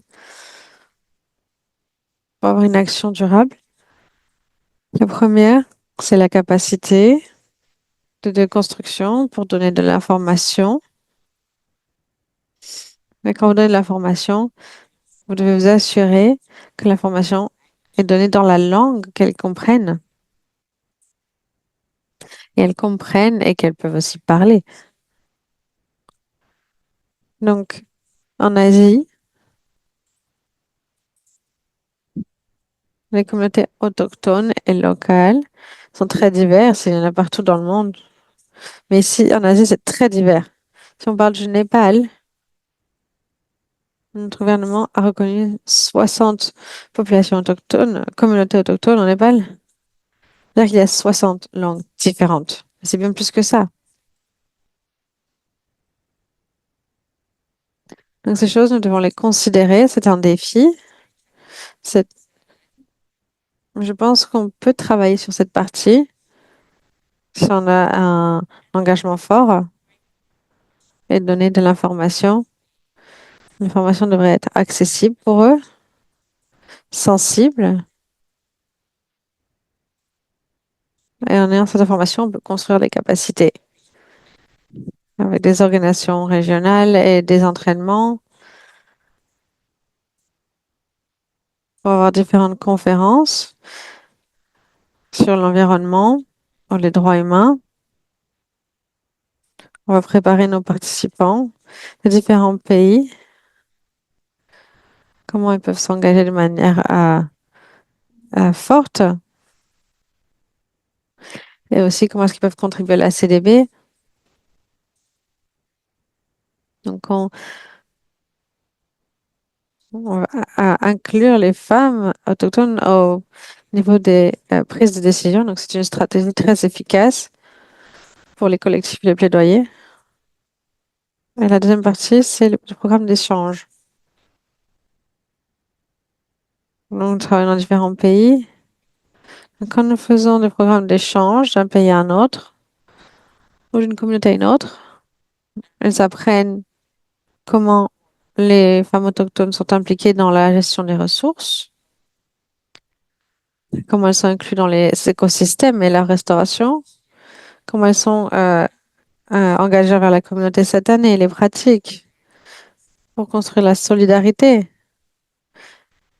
pour avoir une action durable. La première, c'est la capacité de construction pour donner de l'information. Mais quand vous donnez de l'information, vous devez vous assurer que l'information est donnée dans la langue qu'elles comprennent. Et elles comprennent et qu'elles peuvent aussi parler. Donc, en Asie, les communautés autochtones et locales sont très diverses. Il y en a partout dans le monde. Mais ici, en Asie, c'est très divers. Si on parle du Népal, notre gouvernement a reconnu 60 populations autochtones, communautés autochtones au Népal. C'est-à-dire qu'il y a 60 langues différentes. C'est bien plus que ça. Donc, ces choses, nous devons les considérer. C'est un défi. C'est- Je pense qu'on peut travailler sur cette partie si on a un engagement fort et donner de l'information. L'information devrait être accessible pour eux, sensible. Et en ayant cette information, on peut construire des capacités avec des organisations régionales et des entraînements pour avoir différentes conférences sur l'environnement, sur les droits humains. On va préparer nos participants de différents pays, comment ils peuvent s'engager de manière forte et aussi comment est-ce qu'ils peuvent contribuer à la CDB. Donc, on va inclure les femmes autochtones au niveau des prises de décision. Donc, c'est une stratégie très efficace pour les collectifs et les plaidoyers. Et la deuxième partie, c'est le programme d'échange. Donc, nous travaillons dans différents pays. Donc, quand nous faisons des programmes d'échange d'un pays à un autre ou d'une communauté à une autre, elles apprennent comment les femmes autochtones sont impliquées dans la gestion des ressources, comment elles sont incluses dans les écosystèmes et la restauration, comment elles sont engagées vers la communauté cette année, les pratiques pour construire la solidarité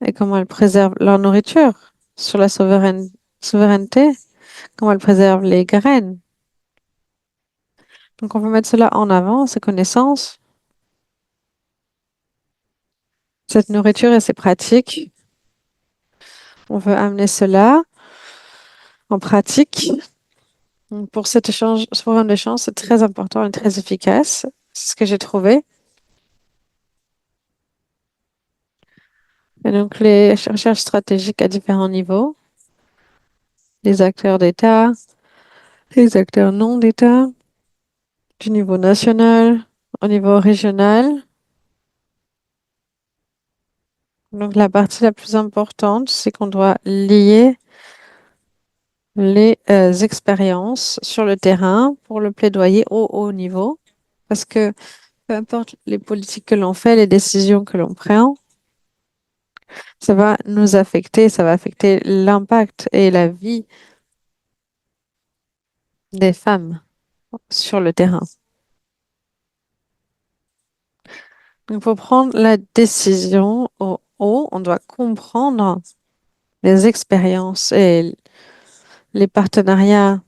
et comment elles préservent leur nourriture sur la souveraineté, comment elles préservent les graines. Donc, on peut mettre cela en avant, ces connaissances, cette nourriture et ces pratiques. On veut amener cela en pratique. Donc, pour cet échange, ce programme d'échange, c'est très important et très efficace. C'est ce que j'ai trouvé. Et donc, les recherches stratégiques à différents niveaux, les acteurs d'État, les acteurs non d'État, du niveau national, au niveau régional. Donc, la partie la plus importante, c'est qu'on doit lier les expériences sur le terrain pour le plaidoyer au haut niveau. Parce que peu importe les politiques que l'on fait, les décisions que l'on prend, ça va nous affecter, ça va affecter l'impact et la vie des femmes sur le terrain. Donc, pour prendre la décision au haut, on doit comprendre les expériences et les partenariats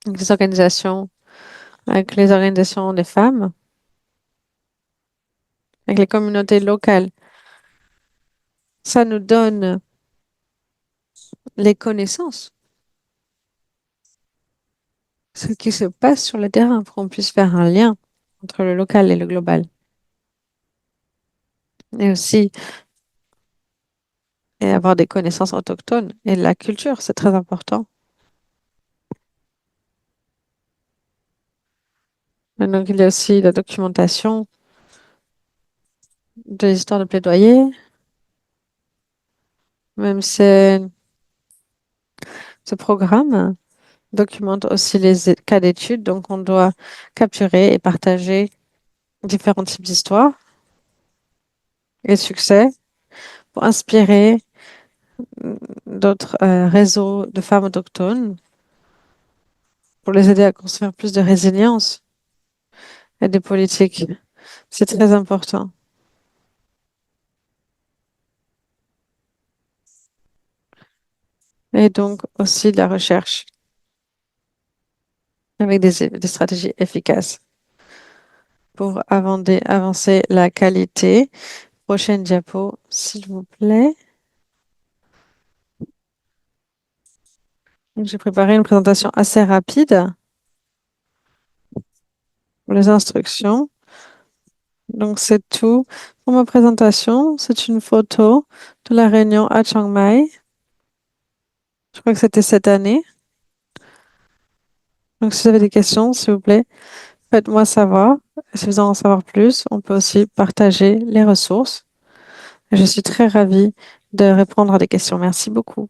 avec les organisations avec les organisations des femmes, avec les communautés locales. Ça nous donne les connaissances, ce qui se passe sur le terrain pour qu'on puisse faire un lien entre le local et le global. Et aussi, et avoir des connaissances autochtones et de la culture, c'est très important. Et donc, il y a aussi la documentation de l'histoire de plaidoyer, même ce programme documente aussi les cas d'études, donc on doit capturer et partager différents types d'histoires et de succès pour inspirer d'autres réseaux de femmes autochtones, pour les aider à construire plus de résilience et des politiques. C'est très important. Et donc aussi de la recherche avec des stratégies efficaces pour avancer la qualité. Prochaine diapo, s'il vous plaît. Donc, j'ai préparé une présentation assez rapide pour les instructions. Donc, c'est tout pour ma présentation. C'est une photo de la réunion à Chiang Mai. Je crois que c'était cette année. Donc, si vous avez des questions, s'il vous plaît, faites-moi savoir. Si vous en savoir plus, on peut aussi partager les ressources. Je suis très ravie de répondre à des questions. Merci beaucoup.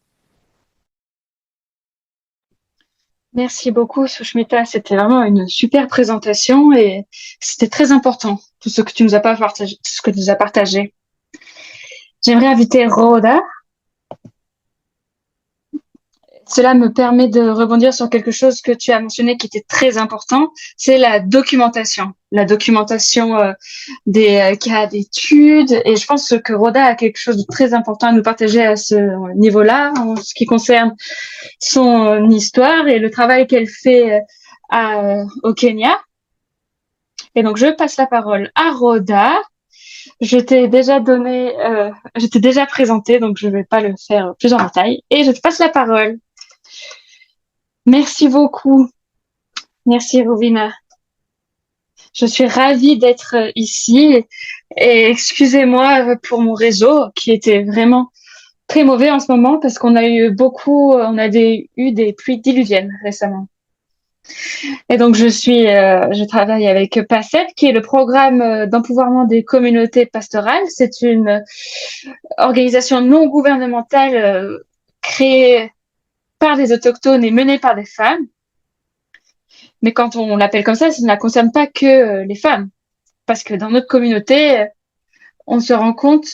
Merci beaucoup, Sushmita. C'était vraiment une super présentation et c'était très important, tout ce que tu nous as pas partagé, tout ce que tu nous as partagé. J'aimerais inviter Rhoda. Cela me permet de rebondir sur quelque chose que tu as mentionné qui était très important, c'est la documentation. La documentation des cas d'études. Et je pense que Rhoda a quelque chose de très important à nous partager à ce niveau-là, en ce qui concerne son histoire et le travail qu'elle fait au Kenya. Et donc, je passe la parole à Rhoda. Je t'ai déjà je t'ai déjà présenté, donc je ne vais pas le faire plus en détail. Et je te passe la parole. Merci beaucoup. Merci, Rovina. Je suis ravie d'être ici et excusez-moi pour mon réseau qui était vraiment très mauvais en ce moment parce qu'on a eu eu des pluies diluviennes récemment. Et donc je travaille avec PACET qui est le programme d'empouvoirment des communautés pastorales. C'est une organisation non gouvernementale créée par des autochtones et menée par des femmes. Mais quand on l'appelle comme ça ne concerne pas que les femmes. Parce que dans notre communauté, on se rend compte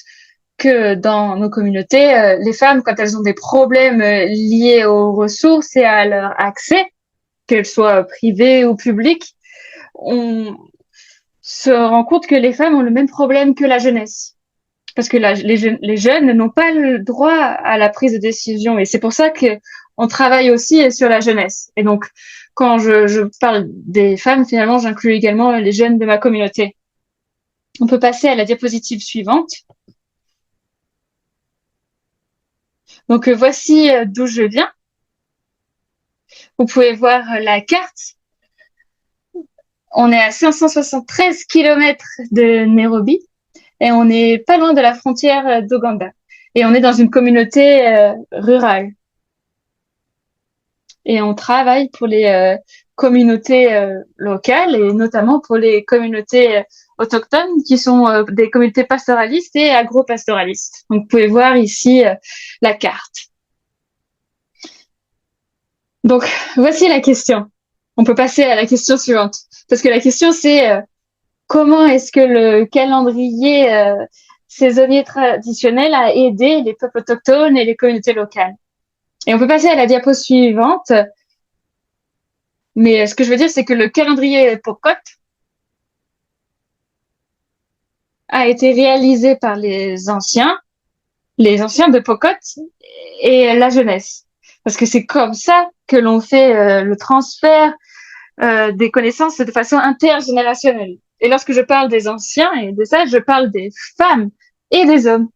que dans nos communautés, les femmes, quand elles ont des problèmes liés aux ressources et à leur accès, qu'elles soient privées ou publiques, on se rend compte que les femmes ont le même problème que la jeunesse. Parce que les jeunes n'ont pas le droit à la prise de décision. Et c'est pour ça qu'on travaille aussi sur la jeunesse. Et donc, quand je parle des femmes, finalement, j'inclus également les jeunes de ma communauté. On peut passer à la diapositive suivante. Donc, voici d'où je viens. Vous pouvez voir la carte. On est à 573 km de Nairobi et on n'est pas loin de la frontière d'Ouganda. Et on est dans une communauté rurale. Et on travaille pour les communautés locales et notamment pour les communautés autochtones qui sont des communautés pastoralistes et agro-pastoralistes. Donc, vous pouvez voir ici la carte. Donc, voici la question. On peut passer à la question suivante. Parce que la question, c'est comment est-ce que le calendrier saisonnier traditionnel a aidé les peuples autochtones et les communautés locales. Et on peut passer à la diapo suivante. Mais ce que je veux dire, c'est que le calendrier Pokot a été réalisé par les anciens de Pokot et la jeunesse. Parce que c'est comme ça que l'on fait le transfert des connaissances de façon intergénérationnelle. Et lorsque je parle des anciens et de ça, je parle des femmes et des hommes.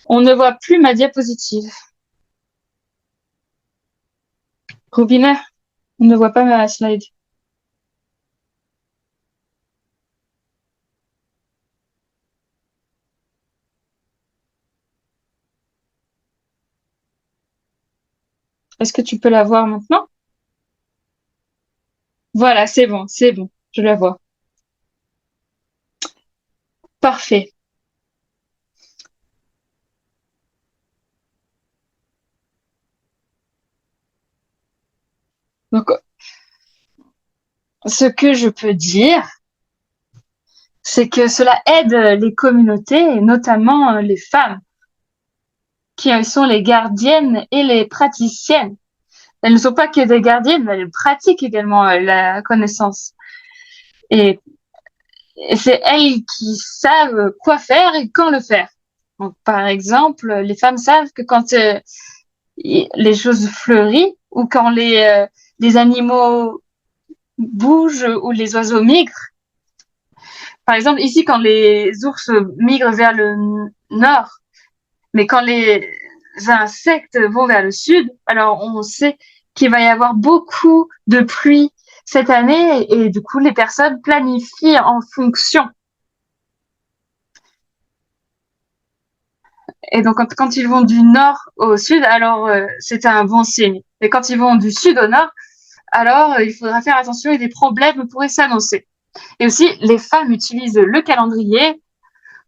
On ne voit plus ma diapositive. Robina, on ne voit pas ma slide. Est-ce que tu peux la voir maintenant? Voilà, c'est bon, je la vois. Parfait. Donc, ce que je peux dire, c'est que cela aide les communautés, et notamment les femmes, qui sont les gardiennes et les praticiennes. Elles ne sont pas que des gardiennes, mais elles pratiquent également la connaissance. Et c'est elles qui savent quoi faire et quand le faire. Donc, par exemple, les femmes savent que quand les choses fleurissent ou quand les animaux bougent ou les oiseaux migrent. Par exemple, ici, quand les ours migrent vers le nord, mais quand les insectes vont vers le sud, alors on sait qu'il va y avoir beaucoup de pluie cette année et du coup, les personnes planifient en fonction. Et donc, quand ils vont du nord au sud, alors c'est un bon signe. Et quand ils vont du sud au nord, alors il faudra faire attention et des problèmes pourraient s'annoncer. Et aussi, les femmes utilisent le calendrier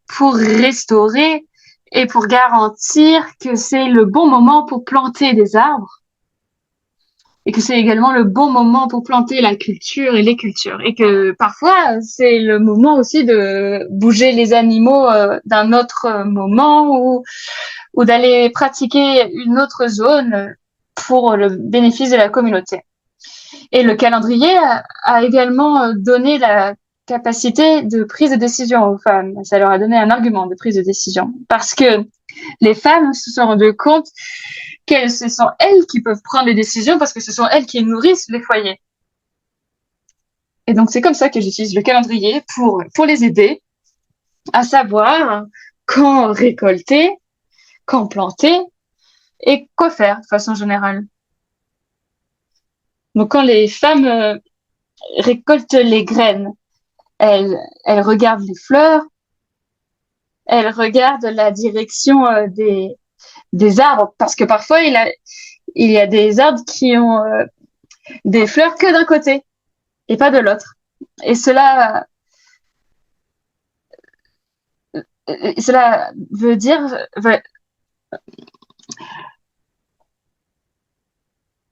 pour restaurer et pour garantir que c'est le bon moment pour planter des arbres et que c'est également le bon moment pour planter la culture et les cultures et que parfois c'est le moment aussi de bouger les animaux d'un autre moment ou d'aller pratiquer une autre zone pour le bénéfice de la communauté. Et le calendrier a également donné la capacité de prise de décision aux femmes. Ça leur a donné un argument de prise de décision. Parce que les femmes se sont rendues compte que ce sont elles qui peuvent prendre les décisions parce que ce sont elles qui nourrissent les foyers. Et donc, c'est comme ça que j'utilise le calendrier pour les aider à savoir quand récolter, quand planter et quoi faire de façon générale. Donc, quand les femmes récoltent les graines, elles regardent les fleurs, elles regardent la direction des arbres, parce que parfois il y a des arbres qui ont des fleurs que d'un côté et pas de l'autre. Et cela veut dire,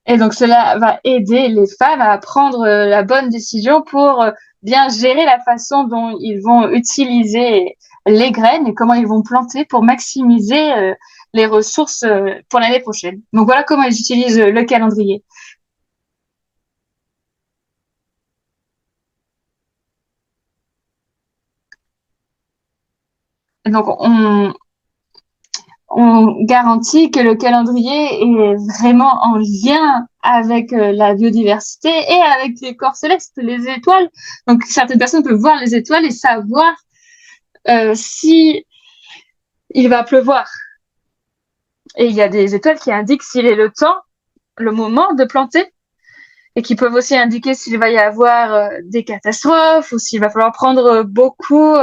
et donc cela va aider les femmes à prendre la bonne décision pour bien gérer la façon dont ils vont utiliser les graines et comment ils vont planter pour maximiser les ressources pour l'année prochaine. Donc voilà comment ils utilisent le calendrier. Donc on garantit que le calendrier est vraiment en lien avec la biodiversité et avec les corps célestes, les étoiles. Donc certaines personnes peuvent voir les étoiles et savoir si il va pleuvoir. Et il y a des étoiles qui indiquent s'il est le temps, le moment de planter, et qui peuvent aussi indiquer s'il va y avoir des catastrophes ou s'il va falloir prendre beaucoup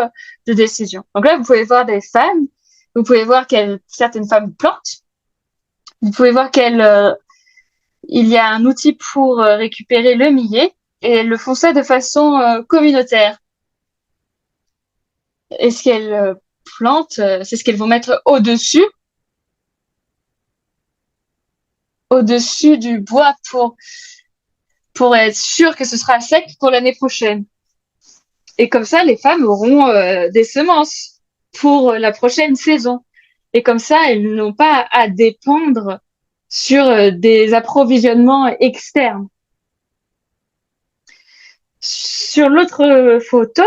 de décisions. Donc là, vous pouvez voir des femmes, vous pouvez voir que certaines femmes plantent, vous pouvez voir qu'il y a un outil pour récupérer le millet, et elles le font ça de façon communautaire. Et ce qu'elles plantent, c'est ce qu'elles vont mettre au-dessus du bois pour être sûr que ce sera sec pour l'année prochaine. Et comme ça, les femmes auront des semences pour la prochaine saison. Et comme ça, elles n'ont pas à dépendre sur des approvisionnements externes. Sur l'autre photo,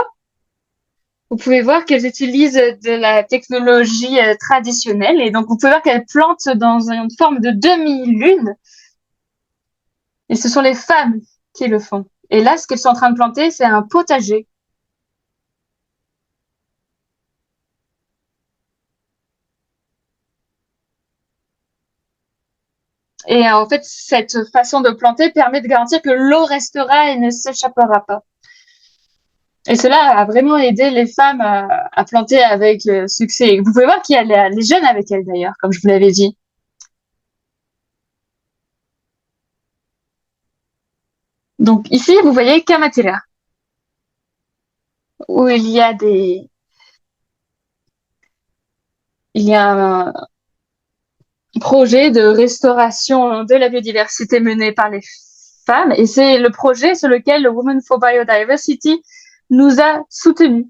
vous pouvez voir qu'elles utilisent de la technologie traditionnelle. Et donc, vous pouvez voir qu'elles plantent dans une forme de demi-lune. Et ce sont les femmes qui le font. Et là, ce qu'elles sont en train de planter, c'est un potager. Et en fait, cette façon de planter permet de garantir que l'eau restera et ne s'échappera pas. Et cela a vraiment aidé les femmes à planter avec succès. Vous pouvez voir qu'il y a les jeunes avec elles d'ailleurs, comme je vous l'avais dit. Donc ici, vous voyez Kamatira, où il y a un projet de restauration de la biodiversité mené par les femmes. Et c'est le projet sur lequel le Women for Biodiversity nous a soutenus.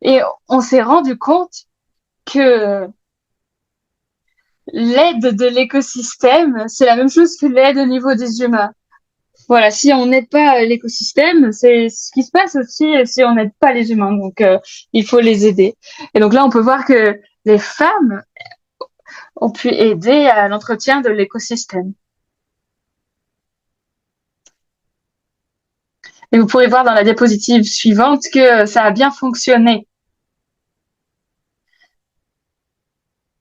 Et on s'est rendu compte que l'aide de l'écosystème, c'est la même chose que l'aide au niveau des humains. Voilà, si on n'aide pas l'écosystème, c'est ce qui se passe aussi si on n'aide pas les humains. Donc, il faut les aider. Et donc là, on peut voir que les femmes ont pu aider à l'entretien de l'écosystème. Et vous pourrez voir dans la diapositive suivante que ça a bien fonctionné.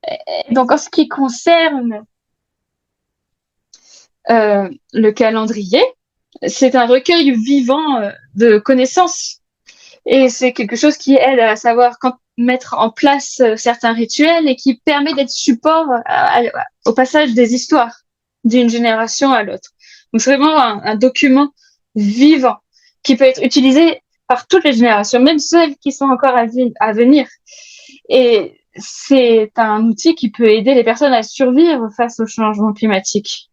Et donc, en ce qui concerne le calendrier, c'est un recueil vivant de connaissances. Et c'est quelque chose qui aide à savoir quand mettre en place certains rituels et qui permet d'être support au passage des histoires d'une génération à l'autre. Donc, c'est vraiment un document vivant qui peut être utilisé par toutes les générations, même celles qui sont encore à venir. Et c'est un outil qui peut aider les personnes à survivre face au changement climatique.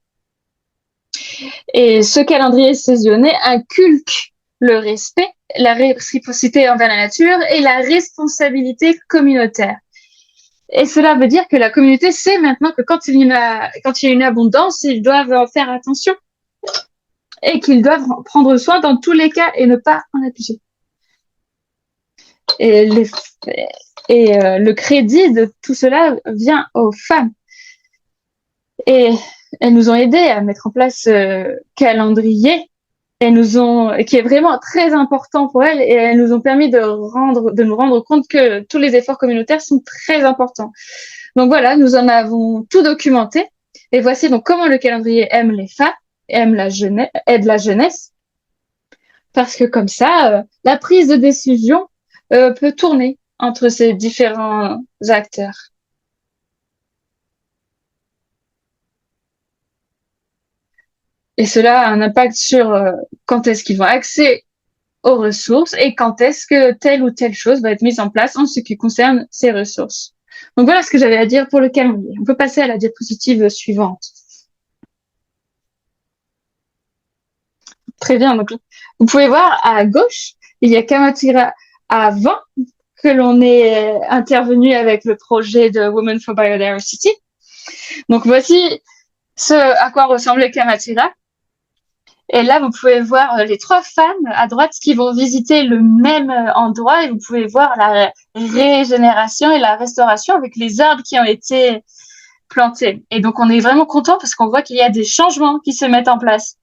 Et ce calendrier saisonnier inculque le respect, la réciprocité envers la nature et la responsabilité communautaire. Et cela veut dire que la communauté sait maintenant que quand il y a une abondance, ils doivent en faire attention et qu'ils doivent prendre soin dans tous les cas et ne pas en abuser. Et le crédit de tout cela vient aux femmes. Et elles nous ont aidés à mettre en place ce calendrier qui est vraiment très important pour elles, et elles nous ont permis de nous rendre compte que tous les efforts communautaires sont très importants. Donc voilà, nous en avons tout documenté. Et voici donc comment le calendrier aime les femmes, aide la jeunesse. Parce que comme ça, la prise de décision peut tourner entre ces différents acteurs. Et cela a un impact sur quand est-ce qu'ils vont accéder aux ressources et quand est-ce que telle ou telle chose va être mise en place en ce qui concerne ces ressources. Donc voilà ce que j'avais à dire pour le calendrier. On peut passer à la diapositive suivante. Très bien. Donc, vous pouvez voir à gauche, il y a Kamatira avant que l'on est intervenu avec le projet de Women for Biodiversity. Donc voici ce à quoi ressemblait Kamatira. Et là, vous pouvez voir les trois femmes à droite qui vont visiter le même endroit, et vous pouvez voir la régénération et la restauration avec les arbres qui ont été plantés. Et donc, on est vraiment content parce qu'on voit qu'il y a des changements qui se mettent en place.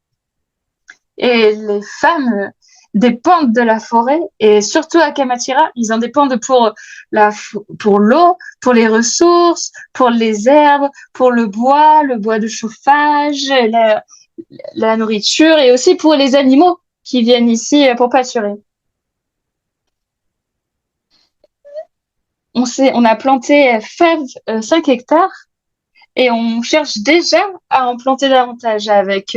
Et les femmes dépendent de la forêt, et surtout à Kamatira, ils en dépendent pour l'eau, pour les ressources, pour les herbes, pour le bois de chauffage, la nourriture, et aussi pour les animaux qui viennent ici pour pâturer. On a planté 5 hectares et on cherche déjà à en planter davantage avec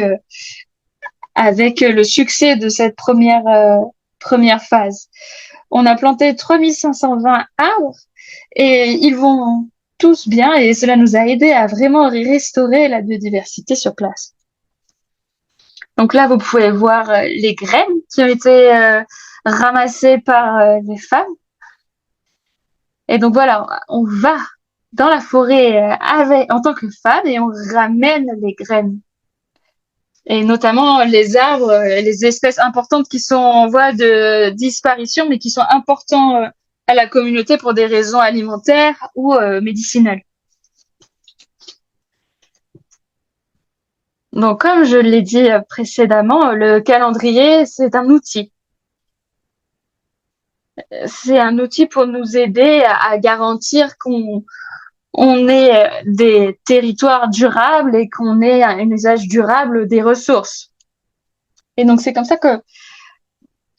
le succès de cette première phase. On a planté 3520 arbres et ils vont tous bien, et cela nous a aidé à vraiment restaurer la biodiversité sur place. Donc là, vous pouvez voir les graines qui ont été ramassées par les femmes. Et donc voilà, on va dans la forêt en tant que femme et on ramène les graines. et notamment les arbres et les espèces importantes qui sont en voie de disparition, mais qui sont importants à la communauté pour des raisons alimentaires ou médicinales. Donc, comme je l'ai dit précédemment, le calendrier, c'est un outil. C'est un outil pour nous aider à garantir qu'on ait des territoires durables et qu'on ait un usage durable des ressources. Et donc, c'est comme ça que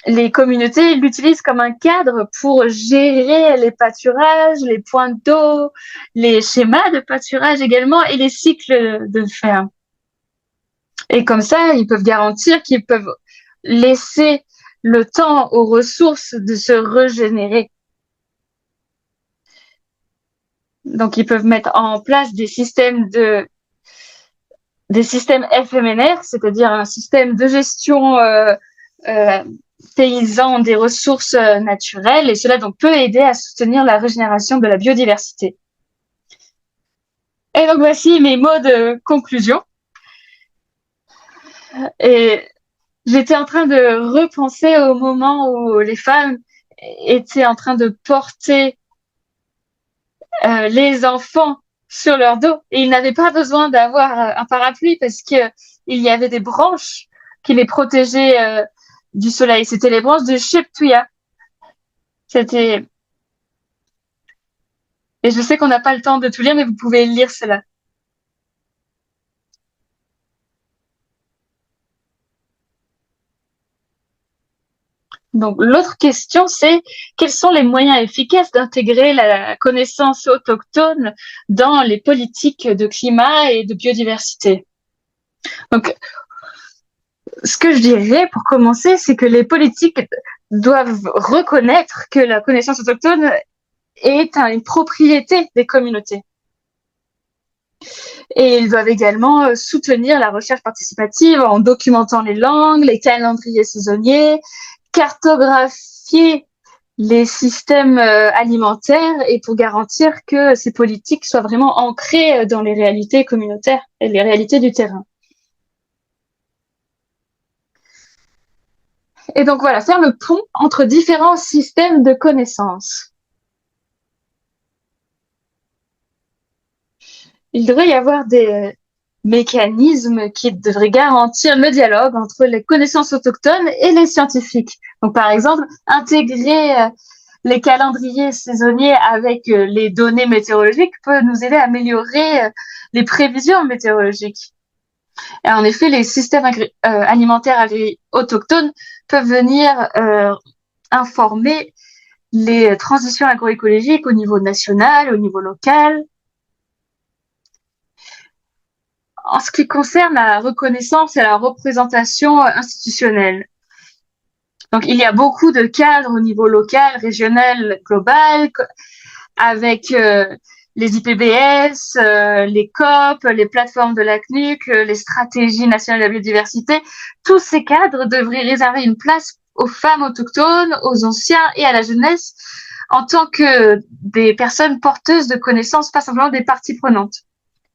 les communautés l'utilisent comme un cadre pour gérer les pâturages, les points d'eau, les schémas de pâturage également et les cycles de ferme. Et comme ça, ils peuvent garantir qu'ils peuvent laisser le temps aux ressources de se régénérer. Donc, ils peuvent mettre en place des systèmes FMNR, c'est-à-dire un système de gestion paysan des ressources naturelles, et cela donc peut aider à soutenir la régénération de la biodiversité. Et donc voici mes mots de conclusion. Et j'étais en train de repenser au moment où les femmes étaient en train de porter les enfants sur leur dos et ils n'avaient pas besoin d'avoir un parapluie parce que il y avait des branches qui les protégeaient du soleil. C'était les branches de Sheptuya. C'était Et je sais qu'on n'a pas le temps de tout lire, mais vous pouvez lire cela. Donc, l'autre question, c'est quels sont les moyens efficaces d'intégrer la connaissance autochtone dans les politiques de climat et de biodiversité? Donc, ce que je dirais pour commencer, c'est que les politiques doivent reconnaître que la connaissance autochtone est une propriété des communautés. Et ils doivent également soutenir la recherche participative en documentant les langues, les calendriers saisonniers, cartographier les systèmes alimentaires et pour garantir que ces politiques soient vraiment ancrées dans les réalités communautaires et les réalités du terrain. Et donc voilà, faire le pont entre différents systèmes de connaissances. Il devrait y avoir des mécanismes qui devraient garantir le dialogue entre les connaissances autochtones et les scientifiques. Donc, par exemple, intégrer les calendriers saisonniers avec les données météorologiques peut nous aider à améliorer les prévisions météorologiques. Et en effet, les systèmes alimentaires autochtones peuvent venir informer les transitions agroécologiques au niveau national, au niveau local. En ce qui concerne la reconnaissance et la représentation institutionnelle, donc il y a beaucoup de cadres au niveau local, régional, global, avec les IPBS, les COP, les plateformes de la CNUC, les stratégies nationales de la biodiversité. Tous ces cadres devraient réserver une place aux femmes autochtones, aux anciens et à la jeunesse en tant que des personnes porteuses de connaissances, pas simplement des parties prenantes.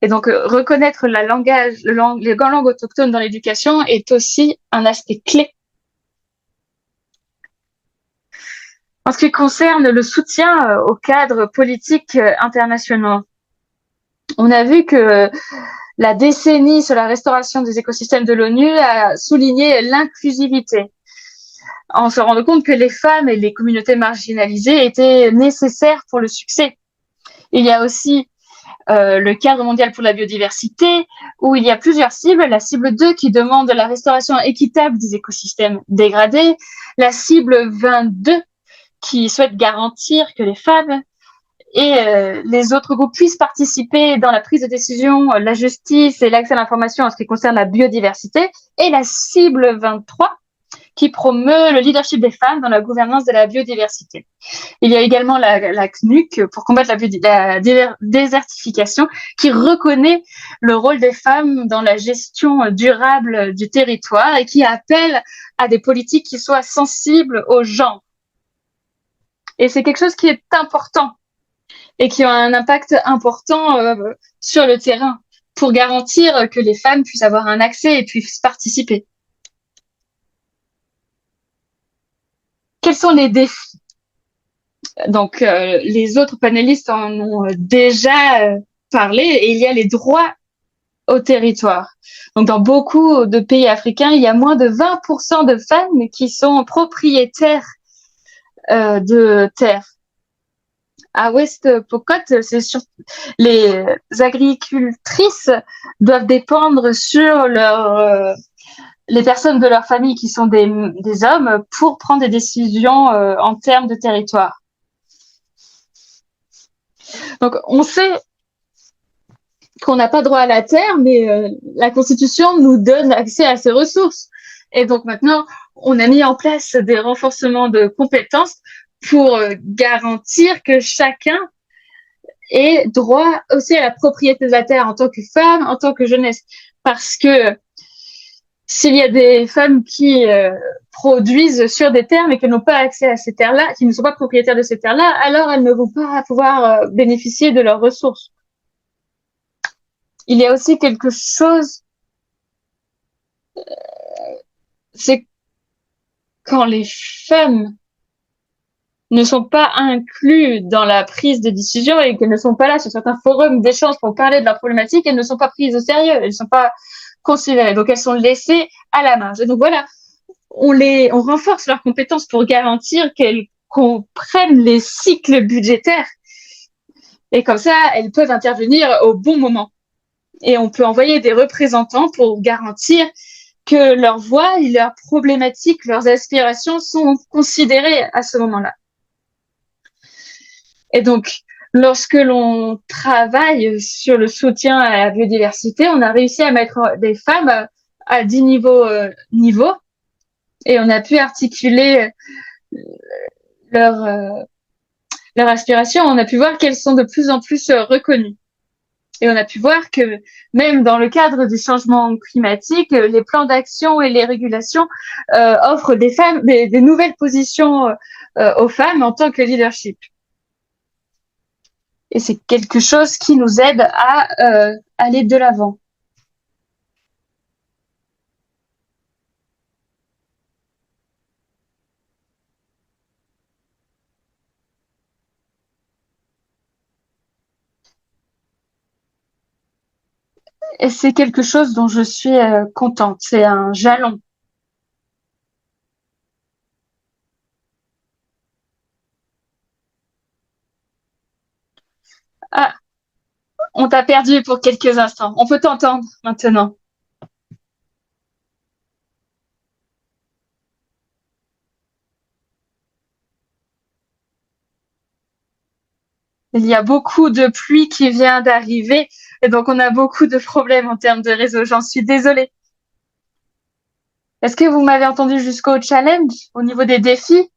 Et donc, reconnaître les langues autochtones dans l'éducation est aussi un aspect clé. En ce qui concerne le soutien aux cadres politiques internationaux, on a vu que la décennie sur la restauration des écosystèmes de l'ONU a souligné l'inclusivité, en se rendant compte que les femmes et les communautés marginalisées étaient nécessaires pour le succès. Il y a aussi le cadre mondial pour la biodiversité, où il y a plusieurs cibles. La cible 2 qui demande la restauration équitable des écosystèmes dégradés, la cible 22 qui souhaite garantir que les femmes et les autres groupes puissent participer dans la prise de décision, la justice et l'accès à l'information en ce qui concerne la biodiversité, et la cible 23 qui promeut le leadership des femmes dans la gouvernance de la biodiversité. Il y a également la CNUC pour combattre la désertification qui reconnaît le rôle des femmes dans la gestion durable du territoire et qui appelle à des politiques qui soient sensibles au genre. Et c'est quelque chose qui est important et qui a un impact important sur le terrain. pour garantir que les femmes puissent avoir un accès et puissent participer. Quels sont les défis? Donc, les autres panélistes en ont déjà parlé, et il y a les droits au territoire. Donc, dans beaucoup de pays africains, il y a moins de 20% de femmes qui sont propriétaires de terres. À West Pokot, c'est sûr, les agricultrices doivent dépendre sur les personnes de leur famille qui sont des hommes pour prendre des décisions en termes de territoire. Donc, on sait qu'on n'a pas droit à la terre, mais la Constitution nous donne accès à ces ressources. Et donc maintenant, on a mis en place des renforcements de compétences pour garantir que chacun ait droit aussi à la propriété de la terre en tant que femme, en tant que jeunesse. Parce que s'il y a des femmes qui produisent sur des terres mais qui n'ont pas accès à ces terres-là, qui ne sont pas propriétaires de ces terres-là, alors elles ne vont pas pouvoir bénéficier de leurs ressources. Il y a aussi quelque chose, c'est quand les femmes ne sont pas inclus dans la prise de décision et qu'elles ne sont pas là sur certains forums d'échange pour parler de leurs problématiques, elles ne sont pas prises au sérieux, elles ne sont pas considérées. Donc, elles sont laissées à la marge. Et donc, voilà, on renforce leurs compétences pour garantir qu'elles comprennent les cycles budgétaires. Et comme ça, elles peuvent intervenir au bon moment. Et on peut envoyer des représentants pour garantir que leurs voix, leurs problématiques, leurs aspirations sont considérées à ce moment-là. Et donc, lorsque l'on travaille sur le soutien à la biodiversité, on a réussi à mettre des femmes à 10 niveaux et on a pu articuler leur aspiration. On a pu voir qu'elles sont de plus en plus reconnues. Et on a pu voir que même dans le cadre du changement climatique, les plans d'action et les régulations offrent des nouvelles positions aux femmes en tant que leadership. Et c'est quelque chose qui nous aide à aller de l'avant. Et c'est quelque chose dont je suis contente. C'est un jalon. Ah, on t'a perdu pour quelques instants. On peut t'entendre maintenant. Il y a beaucoup de pluie qui vient d'arriver et donc on a beaucoup de problèmes en termes de réseau. J'en suis désolée. Est-ce que vous m'avez entendu jusqu'au challenge, au niveau des défis?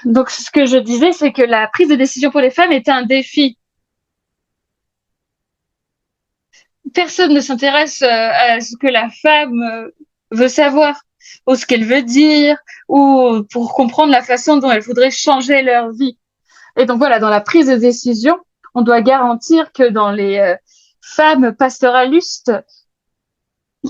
Donc, ce que je disais, c'est que la prise de décision pour les femmes est un défi. Personne ne s'intéresse à ce que la femme veut savoir, ou ce qu'elle veut dire, ou pour comprendre la façon dont elle voudrait changer leur vie. Et donc voilà, dans la prise de décision, on doit garantir que dans les femmes pastoralistes,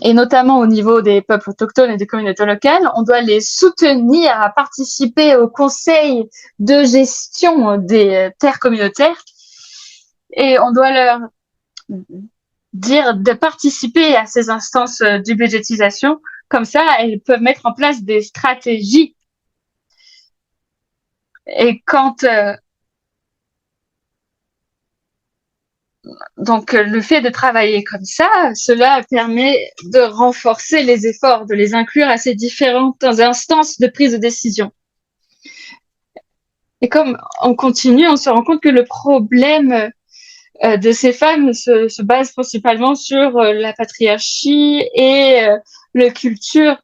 et notamment au niveau des peuples autochtones et des communautés locales, on doit les soutenir à participer au conseil de gestion des terres communautaires et on doit leur dire de participer à ces instances de budgétisation. Comme ça, elles peuvent mettre en place des stratégies. Et quand donc le fait de travailler comme ça, cela permet de renforcer les efforts, de les inclure à ces différentes instances de prise de décision. Et comme on continue, on se rend compte que le problème de ces femmes se base principalement sur la patriarchie et la culture.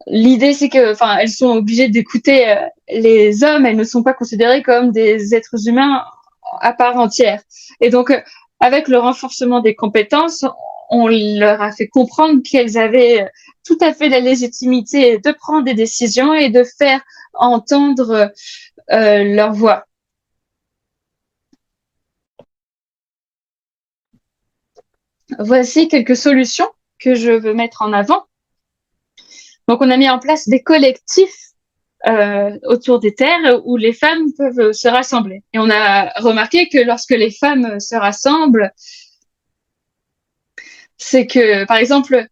L'idée, c'est que, enfin, elles sont obligées d'écouter les hommes, elles ne sont pas considérées comme des êtres humains à part entière. Et donc, avec le renforcement des compétences, on leur a fait comprendre qu'elles avaient tout à fait la légitimité de prendre des décisions et de faire entendre leur voix. Voici quelques solutions que je veux mettre en avant. Donc, on a mis en place des collectifs autour des terres où les femmes peuvent se rassembler. Et on a remarqué que lorsque les femmes se rassemblent, c'est que, par exemple,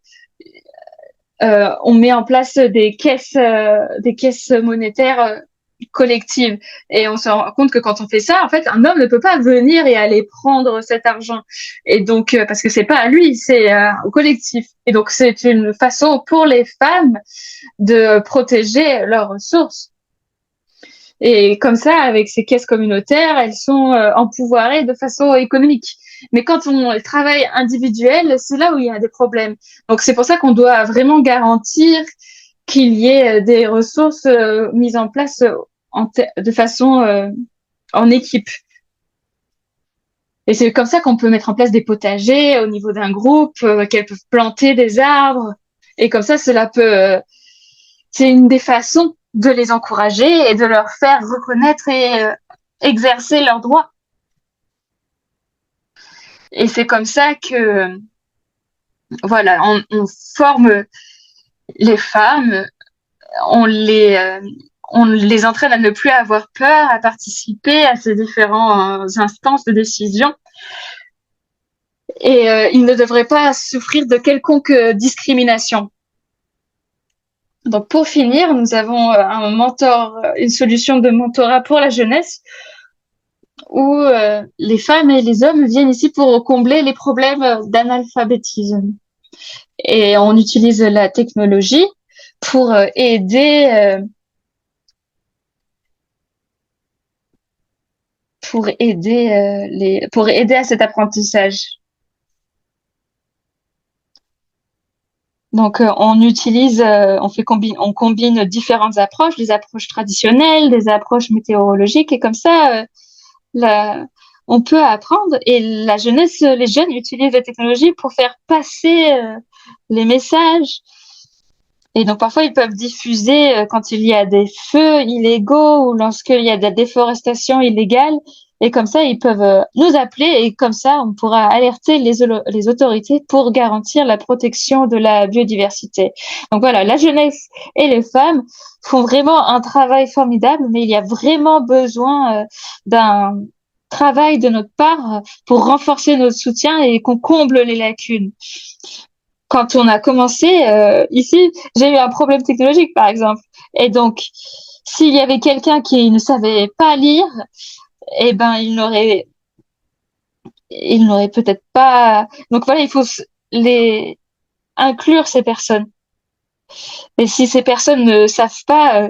on met en place des caisses monétaires collectives. Et on se rend compte que quand on fait ça, en fait, un homme ne peut pas venir et aller prendre cet argent. Et donc, parce que c'est pas à lui, c'est au collectif. Et donc, c'est une façon pour les femmes de protéger leurs ressources. Et comme ça, avec ces caisses communautaires, elles sont empouvoirées de façon économique. Mais quand on travaille individuel, c'est là où il y a des problèmes. Donc c'est pour ça qu'on doit vraiment garantir qu'il y ait des ressources mises en place de façon en équipe. Et c'est comme ça qu'on peut mettre en place des potagers au niveau d'un groupe, qu'elles peuvent planter des arbres. Et comme ça, cela peut... c'est une des façons de les encourager et de leur faire reconnaître et exercer leurs droits. Et c'est comme ça que, voilà, on forme les femmes, on les, on les entraîne à ne plus avoir peur, à participer à ces différentes instances de décision. Et ils ne devraient pas souffrir de quelconque discrimination. Donc pour finir, nous avons un mentor, une solution de mentorat pour la jeunesse où les femmes et les hommes viennent ici pour combler les problèmes d'analphabétisme. Et on utilise la technologie pour aider pour aider à cet apprentissage. Donc on combine différentes approches, des approches traditionnelles, des approches météorologiques, et comme ça on peut apprendre. Et la jeunesse, les jeunes utilisent la technologie pour faire passer les messages. Et donc parfois ils peuvent diffuser quand il y a des feux illégaux ou lorsqu'il y a de la déforestation illégale. Et comme ça, ils peuvent nous appeler et comme ça, on pourra alerter les autorités pour garantir la protection de la biodiversité. Donc voilà, la jeunesse et les femmes font vraiment un travail formidable, mais il y a vraiment besoin d'un travail de notre part pour renforcer notre soutien et qu'on comble les lacunes. Quand on a commencé ici, j'ai eu un problème technologique, par exemple. Et donc, s'il y avait quelqu'un qui ne savait pas lire, eh ben, il n'aurait peut-être pas. Donc voilà, il faut inclure ces personnes. Et si ces personnes ne savent pas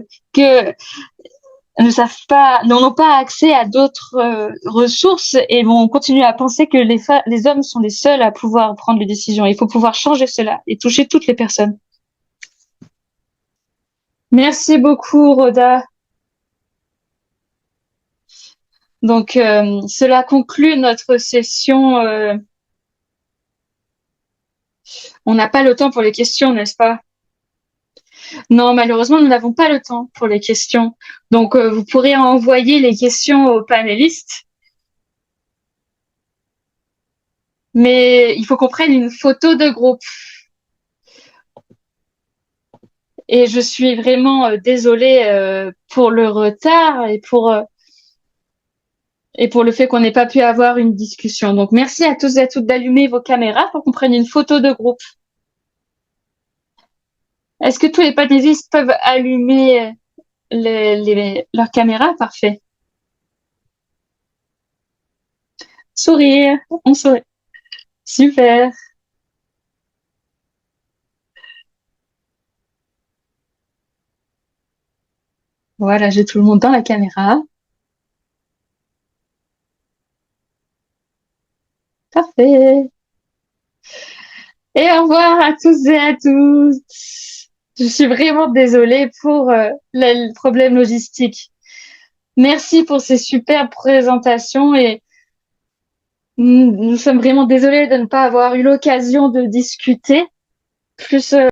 n'ont pas accès à d'autres ressources et vont continuer à penser que les hommes sont les seuls à pouvoir prendre les décisions. Il faut pouvoir changer cela et toucher toutes les personnes. Merci beaucoup, Rhoda. Donc, cela conclut notre session. On n'a pas le temps pour les questions, n'est-ce pas? Non, malheureusement, nous n'avons pas le temps pour les questions. Donc, vous pourrez envoyer les questions aux panélistes. Mais il faut qu'on prenne une photo de groupe. Et je suis vraiment désolée pour le retard et pour le fait qu'on n'ait pas pu avoir une discussion. Donc, merci à tous et à toutes d'allumer vos caméras pour qu'on prenne une photo de groupe. Est-ce que tous les panélistes peuvent allumer leurs caméras? Parfait. Sourire, on sourit. Super. Voilà, j'ai tout le monde dans la caméra. Parfait. Et au revoir à tous et à toutes. Je suis vraiment désolée pour le problème logistique. Merci pour ces superbes présentations et Nous sommes vraiment désolés de ne pas avoir eu l'occasion de discuter plus